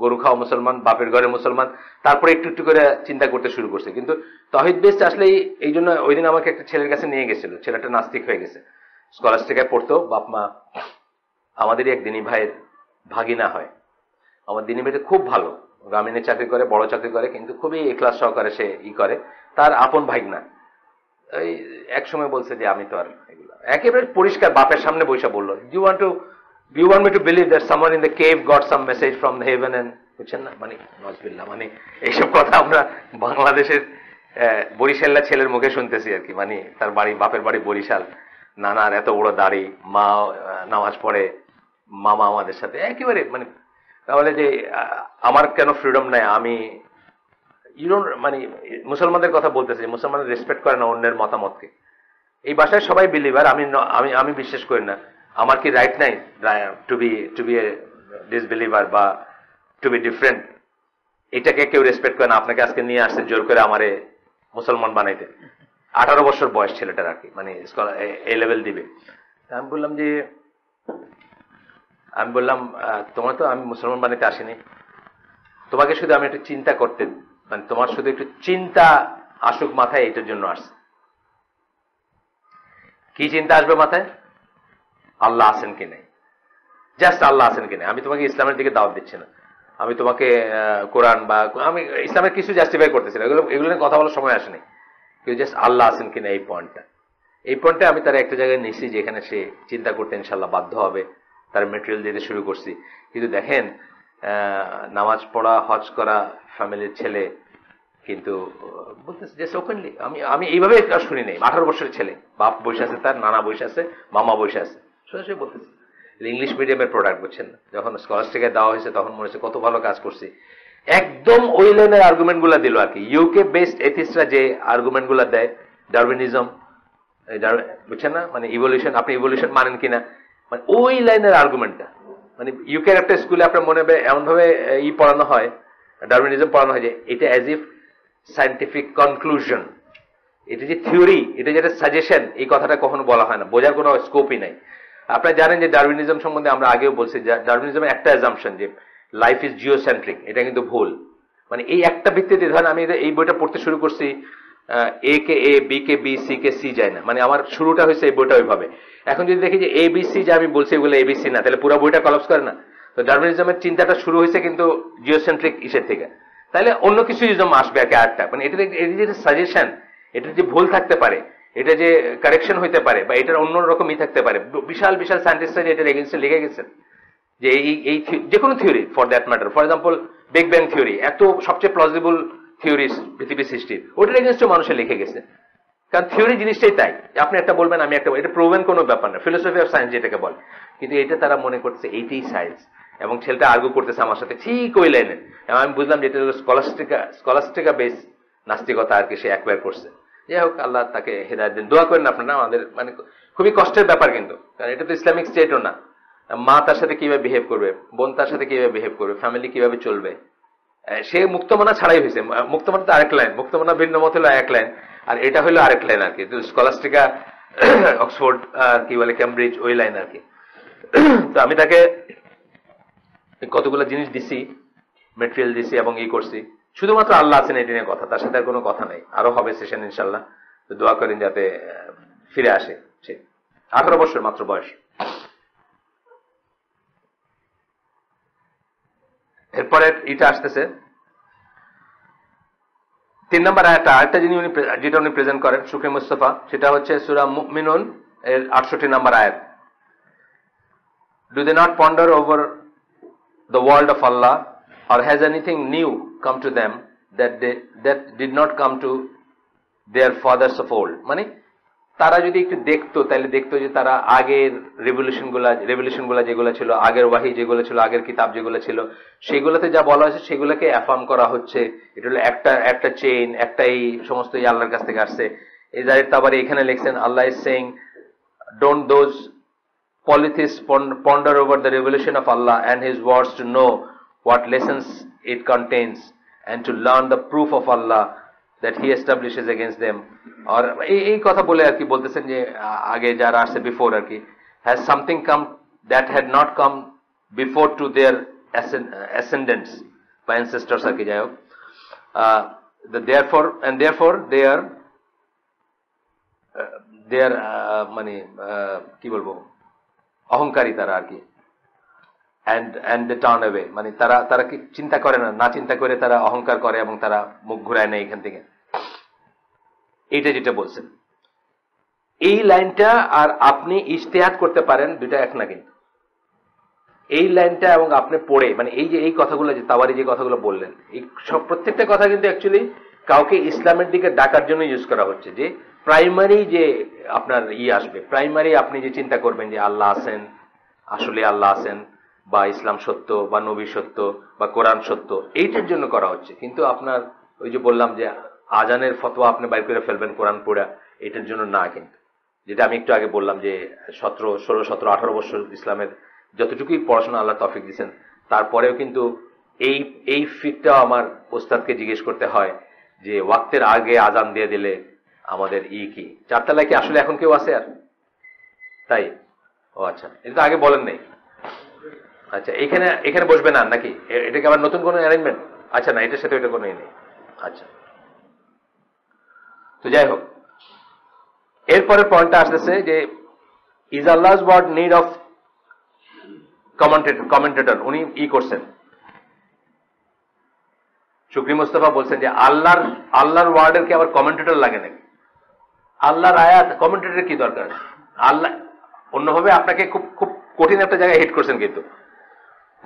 গরু খাওয়া মুসলমান, বাপের ঘরে মুসলমান, তারপরে একটু একটু করে চিন্তা করতে শুরু করছে। কিন্তু তহিদ বেস আসলে এই জন্য ওই দিন আমাকে একটা ছেলের কাছে নিয়ে গেছিল, ছেলেটা নাস্তিক হয়ে গেছে, স্কলাস্টিকায় পড়তো, বাপ মা আমাদেরই এক দিনী ভাইয়ের ভাগিনা হয়। আমার দিনী ভাইটা খুব ভালো, গ্রামীণে চাকরি করে, বড় চাকরি করে, কিন্তু খুবই এক্লাস সহকারে সে করে, তার আপন ভাগনা। এই এক সময় বলছে যে আমি তো আর এগুলো, একেবারে পরিষ্কার বাপের সামনে বসে বললো, you want me to believe that someone in the cave got some message from the heaven and, বুঝছেন না, মানে নজবিল্লাহ, মানে এইসব কথা আমরা বাংলাদেশের বরিশাল্লা ছেলের মুখে শুনতেছি আর কি। মানে তার বাড়ি, বাপের বাড়ি বরিশাল, নানার এত বড় দাড়ি, মা নামাজ পড়ে, মামা আমাদের সাথে একেবারে, মানে তাহলে যে আমার কেন ফ্রিডম নাই, আমি মানে মুসলমানদের কথা বলতেছি, মুসলমানদের রেসপেক্ট করে না অন্যের মতামতকে। এই বাসায় সবাই বিলিভার, আমি বিশ্বাস করি না, আমার কি রাইট নাই টু বি ডিসবিলিভার বা টু বি ডিফারেন্ট? এটাকে কেউ রেসপেক্ট করে না। আপনাকে আজকে নিয়ে আসছে জোর করে আমারে মুসলমান বানাইতে, 18 বছর বয়স ছেলেটার আর কি, মানে এ লেভেল দিবে। আমি বললাম তোমার তো আমি মুসলমান বানাইতে আসিনি, তোমাকে শুধু আমি একটু চিন্তা করতে, মানে তোমার শুধু একটু চিন্তা আসুক মাথায়, এইটার জন্য আসছে। কি চিন্তা আসবে মাথায়? আল্লাহ আছেন কি নাই, জাস্ট আল্লাহ আছেন কি নাই। আমি তোমাকে ইসলামের দিকে দাওয়াত দিচ্ছি না, আমি তোমাকে কোরআন বা আমি ইসলামের কিছু জাস্টিফাই করতেছি না, এগুলো নিয়ে কথা বলার সময় আসেনি। কেউ জাস্ট আল্লাহ আছেন কিনা এই পয়েন্টটা আমি তার একটা জায়গায় নিছি, যেখানে সে চিন্তা করতে ইনশাল্লাহ বাধ্য হবে, তার মেটেরিয়াল দিতে শুরু করছি। কিন্তু দেখেন, নামাজ পড়া, হজ করা ফ্যামিলির ছেলে, কিন্তু বলতেছে যে ওপেনলি, আমি এইভাবে শুনি নাই। 18 বছরের ছেলে, বাপ বসে আছে, তার নানা বসে আছে, মামা বসে আছে, সোজাসুজি বলতেছে ইংলিশ মিডিয়ামের প্রোডাক্ট, বুঝছেন না? যখন স্কলাস্টিকায় দেওয়া হয়েছে তখন মনে হচ্ছে কত ভালো কাজ করছি। একদম ওই লাইনের আর্গুমেন্ট গুলা দিল আর কি। ইউকে বেসড এথিস্টরা যে আর্গুমেন্ট গুলা দেয়, ডারউইনিজম, বুঝছেন না, মানে ইভলিউশন, আপনি ইভলিউশন মানেন কিনা, মানে ওই লাইনের আর্গুমেন্টটা। মানে ইউকের একটা স্কুলে আপনার মনে হবে এমন ভাবে পড়ানো হয়, ডারউইনিজম পড়ানো হয় যে এটা অ্যাজ ইফ সায়েন্টিফিক কনক্লুশন, এটা যে থিওরি, এটা যেটা সাজেশন, এই কথাটা কখনো বলা হয় না, বোঝার কোনো স্কোপই নাই। আপনারা জানেন যে ডারউইনিজম সম্বন্ধে আমরা আগেও বলছি, ডারউইনিজমের একটা অ্যাজাম্পশন যে লাইফ ইজ জিওসেন্ট্রিক, এটা কিন্তু ভুল। মানে এই একটা ভিত্তিতে, ধরেন আমি এই বইটা পড়তে শুরু করছি, এ কে এ, B K B, C K C যায় না, মানে আমার শুরুটা হয়েছে এই বইটা ওইভাবে। এখন যদি দেখি যে এ বি সি যে আমি বলছি এগুলো এ বি সি না, তাহলে পুরো বইটা কলাপস করে না? তো ডারউইনিজমের চিন্তাটা শুরু হয়েছে কিন্তু জিওসেন্ট্রিক ইসের থেকে, তাহলে অন্য কিছু ইজম আসবে আর কি, আরেকটা, মানে এটা যে সাজেশন, এটা যে ভুল থাকতে পারে, এটা যে কারেকশন হইতে পারে, বা এটার অন্যরকমই থাকতে পারে। বিশাল বিশাল সায়েন্টিস্টরা যে এটার এগেইনস্টে লিখে গেছেন, যে এই যে কোনো theory for that matter, for example big bang theory, এত সবচেয়ে প্লজিবল থিওরি পৃথিবীর সৃষ্টির, ওটার এগেইনস্টে মানুষে লিখে গেছে। কারণ থিওরি জিনিসটাই তাই, আপনি একটা বলবেন আমি একটা, এটা প্রুভেন কোনো ব্যাপার না, ফিলোসফি অফ সায়েন্স যেটাকে বলে। কিন্তু এটা তারা মনে করছে এইটাই সায়েন্স, এবং ছেলেটা আর্গু করতেছে আমার সাথে ঠিক ওই লাইনে। এবং আমি বুঝলাম যে এটা স্কলাস্টিকা বেস নাস্তিকতা আর কি, সে অ্যাকোয়ার করছে। যাই হোক, আল্লাহ তাকে হেদায়েত দেন। দোয়া করেন আপনারা আমাদের, মানে খুবই কষ্টের ব্যাপার কিন্তু, কারণ এটা তো ইসলামিক স্টেটও না। মা তার সাথে কিভাবে বিহেভ করবে, বোন তার সাথে কিভাবে বিহেভ করবে, ফ্যামিলি কিভাবে চলবে, সে মুক্তমনা ছাড়াই হয়েছে। মুক্তমনা তো আরেক লাইন, মুক্তমনা ভিন্ন মত হলো এক লাইন, আর এটা হলো আরেক লাইন আর কি। স্কলাস্টিকা, অক্সফোর্ড, কি বলে ক্যামব্রিজ, ওই লাইন আর কি। তো আমি তাকে কতগুলো জিনিস দিছি, মেটেরিয়াল দিছি এবং করছি। শুধুমাত্র আল্লাহ আছেন এটা নিয়ে কথা, তার সাথে আর কোনো কথা নাই। আরো হবে সেশন ইনশাল্লাহ, তো দোয়া করেন যাতে ফিরে আসে। সে 18 বছর মাত্র বয়স। এরপরে এটা আসতেছে 3 নম্বর আয়াতটা, আরেকটা যেটা উনি প্রেজেন্ট করেন শুকরি মুস্তাফা, সেটা হচ্ছে সূরা মুমিনুন এর 68 নম্বর আয়াত। Do they not ponder over the world of Allah, or has anything new come to them that did not come to their fathers of old? মানে তারা যদি একটু দেখতো তাহলে দেখতো যে তারা আগের রেভলিউশনগুলা যেগুলো ছিল, আগের ওয়াহি যেগুলো ছিল, আগের কিতাব যেগুলো ছিল, সেগুলোতে যা বলা হয়েছে সেগুলোকে অ্যাফার্ম করা হচ্ছে। এটা হলো একটা চেইন, একটা এই সমস্ত আল্লাহর কাছ থেকে আসছে। এই জাহির তাবারি এখানে লিখছেন, Allah is saying, don't those polytheists ponder over the revelation of Allah and His words to know what lessons it contains and to learn the proof of Allah that He establishes against them. আর এই কথা বলে আর কি বলতেছেন যে আগে যারা আসছে বিফোর আর কি, has something come that had not come before to their ascendants বা ancestors আর কি, যাই হোক, therefore they are মানে কি বলবো, অহংকারী তারা আর কি, and they turn away, মানে তারা কি চিন্তা করে না চিন্তা করে তারা অহংকার করে এবং তারা মুখ ঘুরায় নেয় এখান থেকে। এইটা যেটা বলছেন, এই লাইনটা আর আপনি ইজতিহাদ করতে পারেন, দুইটা এক না কিন্তু। এই লাইনটা এবং আপনি পড়ে, মানে এই কথাগুলো যে তাবারি যে কথাগুলো বললেন, এই সব প্রত্যেকটা কথা কিন্তু অ্যাকচুয়ালি কাউকে ইসলামের দিকে ডাকার জন্য ইউজ করা হচ্ছে। যে প্রাইমারি যে আপনার আসবে, প্রাইমারি আপনি যে চিন্তা করবেন যে আল্লাহ আছেন, আসলে আল্লাহ আছেন, বা ইসলাম সত্য, বা নবী সত্য, বা কোরআন সত্য, এইটার জন্য করা হচ্ছে। কিন্তু আপনার ওই যে বললাম যে আজানের ফতোয়া আপনি বাইর করে ফেলবেন কোরআন পড়া, এটার জন্য না। কিন্তু যেটা আমি একটু আগে বললাম যে 16, 17, 18 বছর ইসলামের যতটুকুই পড়াশোনা আল্লাহ তৌফিক দিয়েছেন, তারপরেও কিন্তু এই ফিটটাও আমার ওস্তাদকে জিজ্ঞেস করতে হয় যে ওয়াক্তের আগে আজান দিয়ে দিলে আমাদের কি 4 তলায় কি আসলে এখন কেউ আছে আর? তাই? ও আচ্ছা, এটা তো আগে বলেন নাই। আচ্ছা, এখানে বসবে না নাকি? এটা কি আবার নতুন কোনো অ্যারেঞ্জমেন্ট? আচ্ছা, না, এটার সাথে ওইটা কোনো নেই। আচ্ছা, তো যাই হোক, এরপরে পয়েন্টটা আসতেছে যে is Allah's word need of commentator. উনি করছেন, শুকরি মুস্তাফা বলছেন যে আল্লাহর ওয়ার্ডের কি আবার কমেন্টেটর লাগে নাকি? আল্লাহর আয়াত কমেন্টেটর কি দরকার? আল্লাহ অন্যভাবে আপনাকে খুব কঠিন একটা জায়গায় হিট করছেন, কিন্তু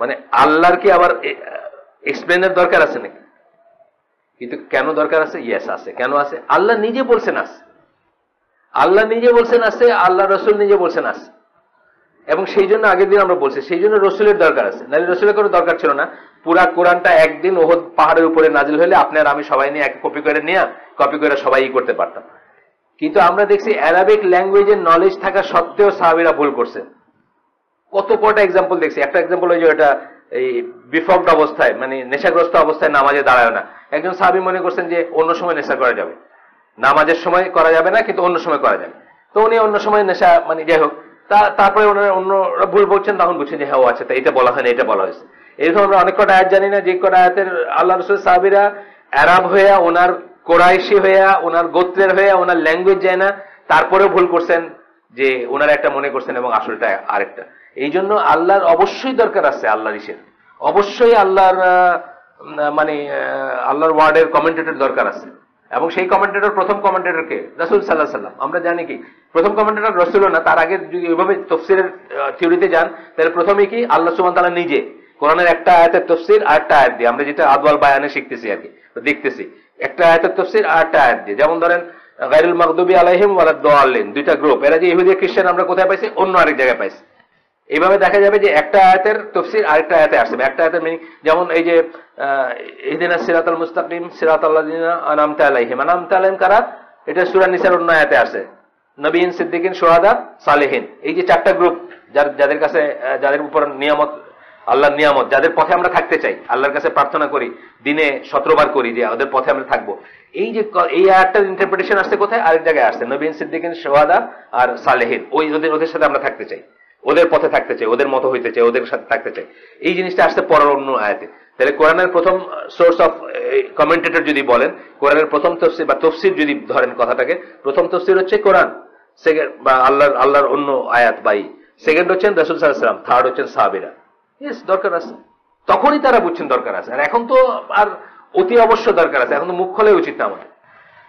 মানে আল্লাহর কি আবার এক্সপ্লেনের দরকার আছে নাকি? কিন্তু কেন দরকার আছে? ইয়েস আছে। কেন আছে? আল্লাহ নিজে বলছেন আছে, আল্লাহ নিজে বলছেন আছে, আল্লাহ রসুল নিজে বলছেন আছে। এবং সেই জন্য আগের দিন আমরা বলছি, সেই জন্য রসুলের দরকার আছে, নাহলে রসুলের কোনো দরকার ছিল না। পুরা কোরআনটা একদিন ওহদ পাহাড়ের উপরে নাজিল হলে আপনি আর আমি সবাই নিয়ে এক কপি করে সবাই করতে পারতাম। কিন্তু আমরা দেখছি অ্যারাবিক ল্যাঙ্গুয়েজের নলেজ থাকা সত্ত্বেও সাহাবীরা ভুল করছে। কটা এক্সাম্পল দেখছি। একটা এক্সাম্পল ওই যে এটা এই বিফক্ত অবস্থায়, মানে নেশাগ্রস্ত অবস্থায় নামাজে দাঁড়ায় না। একজন সাহাবী মনে করছেন যে অন্য সময় নেশা করা যাবে, নামাজের সময় করা যাবে না, কিন্তু অন্য সময় করা যাবে। তো উনি অন্য সময় নেশা, মানে যাই হোক, তারপরে অন্যরা ভুল বলছেন, তখন বুঝছেন যে হ্যাঁ ও আচ্ছা, এটা বলা হয় না, এটা বলা হয়েছে। এরকম আমরা অনেক কটা আয়াত জানি না, যে কটা আয়াতের আল্লাহ রসুল সাহাবীরা আরব হইয়া, ওনার কোরাইশি হইয়া, ওনার গোত্রের হইয়া, ওনার ল্যাঙ্গুয়েজ যায় না, তারপরেও ভুল করছেন, যে ওনারা একটা মনে করছেন এবং আসলটা আরেকটা। এই জন্য আল্লাহর অবশ্যই দরকার আছে, আল্লাহর অবশ্যই আল্লাহর মানে আল্লাহর ওয়ার্ডের কমেন্টেটর দরকার আছে। এবং সেই কমেন্টেটর, প্রথম কমেন্টেটর কে? রাসূল সাল্লাল্লাহু আলাইহি ওয়াসাল্লাম। আমরা জানি কি প্রথম কমেন্টেটর রাসূলও না, তার আগে যদি ওইভাবে তাফসীরের থিওরিতে যান, তাহলে প্রথমেই কি আল্লাহ সুবহানাহু ওয়া তাআলা নিজে কোরআনের একটা আয়াতের তাফসীর আর একটা আয়াত দিয়ে, আমরা যেটা আদওয়াল বায়ানে শিখতেছি আর কি, দেখতেছি একটা আয়াতের তাফসীর আর একটা আয়াত দিয়ে। যেমন ধরেন গায়রুল মাগদুবি আলাইহিম ওয়ালাদ দাল্লিন, দুইটা গ্রুপ, এরা যে ইহুদি খ্রিস্টান, আমরা কোথায় পাইছি? অন্য আরেক জায়গায় পাইছি। এইভাবে দেখা যাবে যে একটা আয়াতের তাফসীর আরেকটা আয়াতে আসবে, একটা আয়াতের মিনিং। যেমন এই যে ইহদিনাস সিরাতাল মুস্তাকিম সিরাতাল্লাযিনা আনআমতা আলাইহিম, আনআমতা আলাইহিম কারা? এটা সূরা নিসার অন্য আয়াতে আছে। নবীন, সিদ্দিকিন, শুহাদা, সালেহিন, এই যে 4টা গ্রুপ, যাদের কাছে, যাদের উপর নিয়ামত, আল্লাহর নিয়ামত, যাদের পথে আমরা থাকতে চাই, আল্লাহর কাছে প্রার্থনা করি, দিনে 17 বার করি যে ওদের পথে আমরা থাকবো। এই যে এই আয়াতটার ইন্টারপ্রিটেশন আসছে কোথায়? আরেক জায়গায় আসছে, নবীন, সিদ্দিকিন, শুহাদা আর সালেহিন। ওদের সাথে আমরা থাকতে চাই, ওদের পথে থাকতে চাই, ওদের মতো হইতে চাই, ওদের সাথে থাকতে চাই। এই জিনিসটা আসছে পরের অন্য আয়াতে। তাহলে কোরআনের প্রথম সোর্স অফ কমেন্টেটর যদি বলেন, কোরআনের প্রথম তফসির বা তফসির যদি ধরেন কথাটাকে, প্রথম তফসির হচ্ছে কোরআন, সেকেন্ড বা আল্লাহর অন্য আয়াত বাই, সেকেন্ড হচ্ছেন রাসূল সাল্লাল্লাহু আলাইহি ওয়াসাল্লাম, থার্ড হচ্ছেন সাহাবীরা। ইয়েস, দরকার আছে। তখনই তারা বুঝছেন দরকার আছে। আর এখন তো আর অতি অবশ্য দরকার আছে, এখন তো মুখ খোলাই উচিত না আমাদের।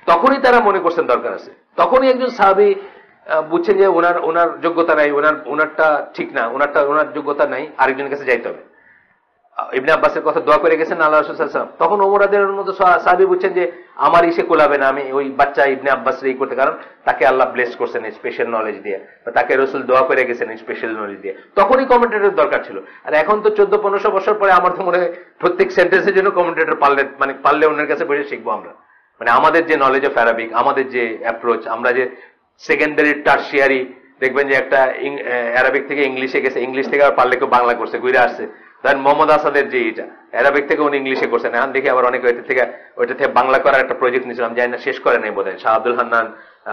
তখনই তারা মনে করছেন দরকার আছে, তখনই একজন সাহাবী বুঝছেন যে ওনার যোগ্যতা নাই, ওনারটা ঠিক না, ওনার যোগ্যতা নাই, আরেকজনের কাছে যাইতে হবে। ইবনে আব্বাসের কথা দোয়া করে গেছেন আল্লাহ রাসূল সাল্লাল্লাহু আলাইহি ওয়াসাল্লাম। তখন ওমর রাদিয়াল্লাহু মতো সাহাবী বুঝছেন যে আমার ইসে কোলাবে না, আমি ওই বাচ্চা ইবনে আব্বাস এই করতে, কারণ তাকে আল্লাহ ব্লেস করছেন স্পেশাল নলেজ দিয়ে, বা তাকে রাসূল দোয়া করে গেছেন স্পেশাল নলেজ দিয়ে। তখনই কমেন্টেটর দরকার ছিল। আর এখন তো 14-1500 বছর পরে আমার তো মনে হয় প্রত্যেক সেন্টেন্সের জন্য কমেন্টেটর পারলে ওনার কাছে বসে শিখবো আমরা। মানে আমাদের যে নলেজ অফ অ্যারাবিক, আমাদের যে অ্যাপ্রোচ, আমরা যে সেকেন্ডারি টার্সিয়ারি, দেখবেন যে একটা অ্যারাবিক থেকে ইংলিশে গেছে, ইংলিশ থেকে আর পারলে কেউ বাংলা করছে, ঘুরে আসছে। ধরেন মোহাম্মদ আসাদের যে এটা অ্যারাবিক থেকে উনি ইংলিশে করছেন, এখন দেখি আবার অনেকে ওইটা থেকে বাংলা করার একটা প্রজেক্ট নিয়েছিলাম, জানি না শেষ করে নাই বোধ হয়, শাহ আব্দুল হান্নান,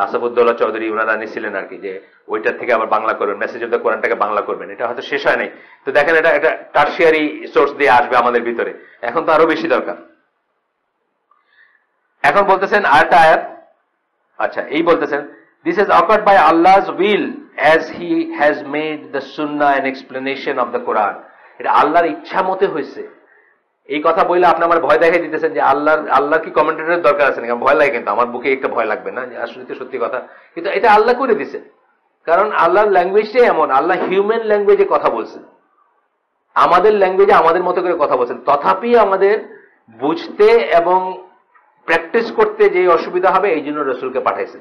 আসাফুদ্দৌলা চৌধুরী ওনারা নিয়েছিলেন আর কি, যে ওইটার থেকে আবার বাংলা করবেন, মেসেজ অফ দ্য কোরআনটাকে বাংলা করবেন। এটা হয়তো শেষ হয় নাই, তো দেখেন এটা একটা টার্সিয়ারি সোর্স দিয়ে আসবে আমাদের ভিতরে, এখন তো আরো বেশি দরকার। এখন বলতেছেন আরেকটা আয়াত, আচ্ছা এই বলতেছেন, this is occurred by Allah's will as he has made the sunnah an explanation of the Quran. এটা আল্লাহর ইচ্ছা মতে হয়েছে। এই কথা বললে আপনি আমার ভয় দেখাই দিতেছেন যে আল্লাহর কি কমেন্টেটরের দরকার আছে নাকি? ভয় লাগে, কিন্তু আমার বুকে একটা ভয় লাগবে না, আসলে সত্যি কথা, কিন্তু এটা আল্লাহ করে দিছে, কারণ আল্লাহর ল্যাঙ্গুয়েজটাই এমন, আল্লাহ হিউম্যান ল্যাঙ্গুয়েজে কথা বলছেন, আমাদের ল্যাঙ্গুয়েজে আমাদের মতো করে কথা বলছেন, তথাপি আমাদের বুঝতে এবং প্র্যাকটিস করতে যে অসুবিধা হবে এই জন্য রসুলকে পাঠাইছে,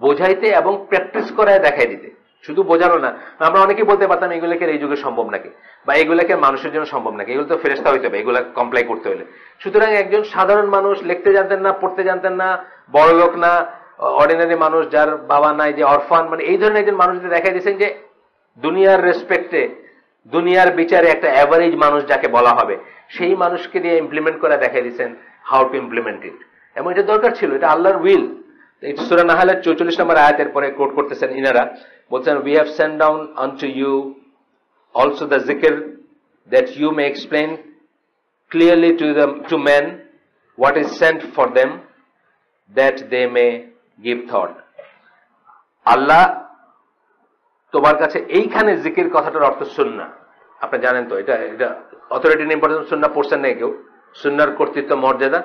বোঝাইতে এবং প্র্যাকটিস করায় দেখাই দিতে, শুধু বোঝানো না। আমরা অনেকেই বলতে পারতাম এগুলোকে এই যুগে সম্ভব নাকি, বা এগুলোকে মানুষের জন্য সম্ভব নাকি, এগুলো তো ফেরেশতা হইতে হবে এগুলা কমপ্লাই করতে হলে। সুতরাং একজন সাধারণ মানুষ, লিখতে জানতেন না, পড়তে জানতেন না, বড় লোক না, অর্ডিনারি মানুষ, যার বাবা নাই, যে অরফান, মানে এই ধরনের একজন মানুষদের দেখাই দিয়েছেন যে দুনিয়ার রেসপেক্টে, দুনিয়ার বিচারে একটা অ্যাভারেজ মানুষ যাকে বলা হবে, সেই মানুষকে দিয়ে ইমপ্লিমেন্ট করে দেখাই দিয়েছেন হাউ টু ইমপ্লিমেন্ট ইট, এবং এটা দরকার ছিল, এটা আল্লাহর উইল। সূরা নাহলের 44 নম্বর আয়াতের পরে কোট করতেছেন ইনারা, বলছেন, we have sent down unto you also the zikr that you may explain clearly to men what is sent for them that they may give thought. আল্লাহ তোমার কাছে এইখানে জিকির কথাটার অর্থ সুন্নাহ, আপনি জানেন তো, এটা অথরিটি ইম্পর্টেন্স, সুন্নাহ পড়ছেন না কেউ, সুন্নাহর কর্তৃত্ব মর্যাদা,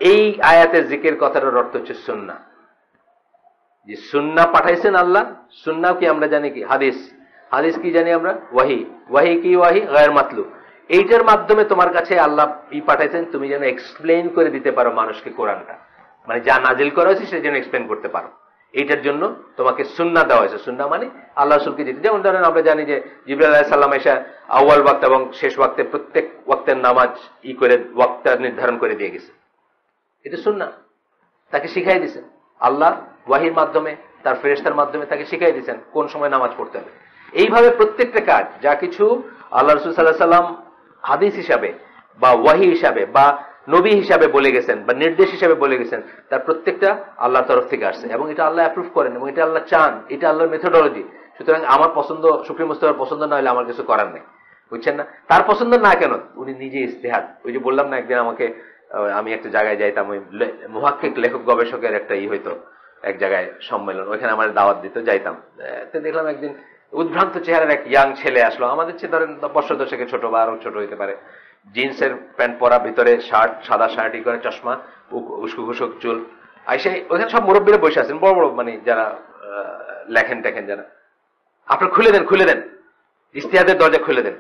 এই আয়াতে জিকির কথাটার অর্থ হচ্ছে সুন্নাহ, যে সুন্নাহ পাঠাইছেন আল্লাহ। সুন্নাহ কি আমরা জানি কি? হাদিস কি জানি আমরা? ওয়াহি কি? ওয়াহি গায়র মাতলু। এইটার মাধ্যমে তোমার কাছে আল্লাহ পাঠাইছেন, তুমি যেন এক্সপ্লেইন করে দিতে পারো মানুষকে কোরআনটা, মানে যা নাজিল করা হয়েছে সে যেন এক্সপ্লেইন করতে পারো, এইটার জন্য তোমাকে সুন্নাহ দেওয়া হয়েছে। সুন্নাহ মানে আল্লাহ রাসূলকে দিতে, যেমন ধরেন আমরা জানি যে জিবরাইল আলাইহিস সালাম এসে আউয়াল ওয়াক্ত এবং শেষ ওয়াক্তে প্রত্যেক ওয়াক্তের নামাজ করে ওয়াক্তটা নির্ধারণ করে দিয়ে গেছে, এটা সুন্নাহ, তাকে শিখাই দিয়েছেন আল্লাহ ওয়াহির মাধ্যমে, তার ফেরেশতার মাধ্যমে তাকে শিখাই দিয়েছেন কোন সময় নামাজ পড়তে হবে। এইভাবে প্রত্যেকটা কাজ, যা কিছু আল্লাহ রাসূল সাল্লাল্লাহু আলাইহি সাল্লাম হাদিস হিসাবে বা ওয়াহি হিসাবে বা নবী হিসাবে বলে গেছেন বা নির্দেশ হিসাবে বলে গেছেন, তার প্রত্যেকটা আল্লাহর তরফ থেকে আসছে, এবং এটা আল্লাহ অ্যাপ্রুভ করেন, এবং এটা আল্লাহ চান, এটা আল্লাহর মেথোডোলজি। সুতরাং আমার পছন্দ, শুকরি মুস্তাফার পছন্দ না হলে আমার কিছু করার নেই, বুঝছেন না? তার পছন্দ না কেন, উনি নিজে ইজতিহাদ। ওই যে বললাম না, একদিন আমি একটা জায়গায় যাইতাম, ওই মুহাক্কিক লেখক গবেষকের একটা হইতো এক জায়গায় সম্মেলন, ওইখানে আমার দাওয়াত দিত, যাইতাম। তো দেখলাম একদিন উদ্ভ্রান্ত চেহারার এক ইয়াং ছেলে আসলো, আমাদের চেয়ে ধরেন বছর দশেকে ছোট বা আরো ছোট হইতে পারে, জিন্সের প্যান্ট পরা, ভিতরে শার্ট, সাদা শার্ট করে, চশমা, উস্কো ঘুষক চুল। আইসে ওখানে সব মুরব্বীরা বসে আছেন, বড় বড়, মানে যারা লেখেন টেখেন যারা। আপনার খুলে দেন ইজতিহাদের দরজা খুলে দেন।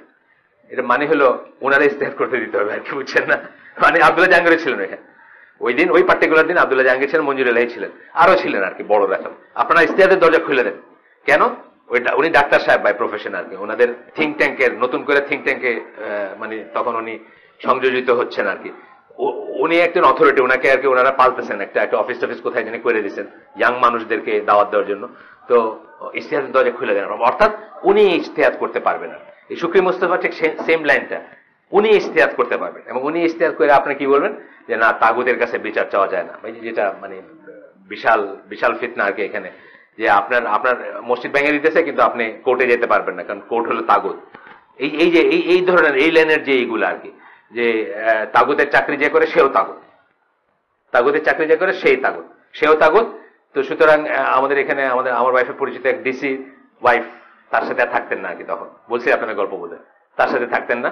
এটা মানে হলো ওনারা ইজতিহাদ করতে দিতে হবে আর কি, বুঝছেন না? মানে আব্দুল্লাহ জাহাঙ্গীর ছিলেন এখানে ওই দিন, ওই পার্টিকুলার দিন আব্দুল্লাহ জাহাঙ্গীর ছিলেন, মঞ্জুর এলাহি ছিলেন, আরো ছিলেন আর কি বড় রকম। আপনারা ইজতিহাদের দরজা খুলে দেন কেন? উনি ডাক্তার সাহেব বাই প্রফেশন আর কি, ওনাদের থিঙ্ক ট্যাঙ্কের, নতুন করে থিঙ্ক ট্যাঙ্কে মানে তখন উনি সংযোজিত হচ্ছেন আর কি। উনি একজন অথরিটি, ওনাকে আর কি ওনারা পালতেছেন, একটা অফিস টফিস কোথায় জানি করে দিয়েছেন ইয়াং মানুষদেরকে দাওয়াত দেওয়ার জন্য। তো ইজতিহাদের দরজা খুলে দেন, অর্থাৎ উনি ইজতিহাদ করতে পারবেন না। এই শুকরি মুস্তাফা ঠিক সেম লাইনটা, উনি ইজতিহাদ করতে পারবেন, এবং উনি ইজতিহাদ করে আপনি কি বলবেন যে না, তাগুতের কাছে বিচার চাওয়া যায় না। যেটা মানে বিশাল ফিতনা আর কি এখানে, যে আপনার মসজিদ ভেঙে দিতেছে কিন্তু আপনি কোর্টে যেতে পারবেন না, কারণ কোর্ট হলো তাগুত। এই ধরনের এই লাইনের যে এইগুলো আর কি, যে তাগুতের চাকরি যে করে সেও তাগুত, তাগুতের চাকরি যে করে সেই তাগুত, সেও তাগুত। তো সুতরাং আমাদের এখানে আমার ওয়াইফের পরিচিত এক ডিসি ওয়াইফ, তার সাথে থাকতেন না আর কি, তখন বলছি আপনার গল্প বোধ, তার সাথে থাকতেন না।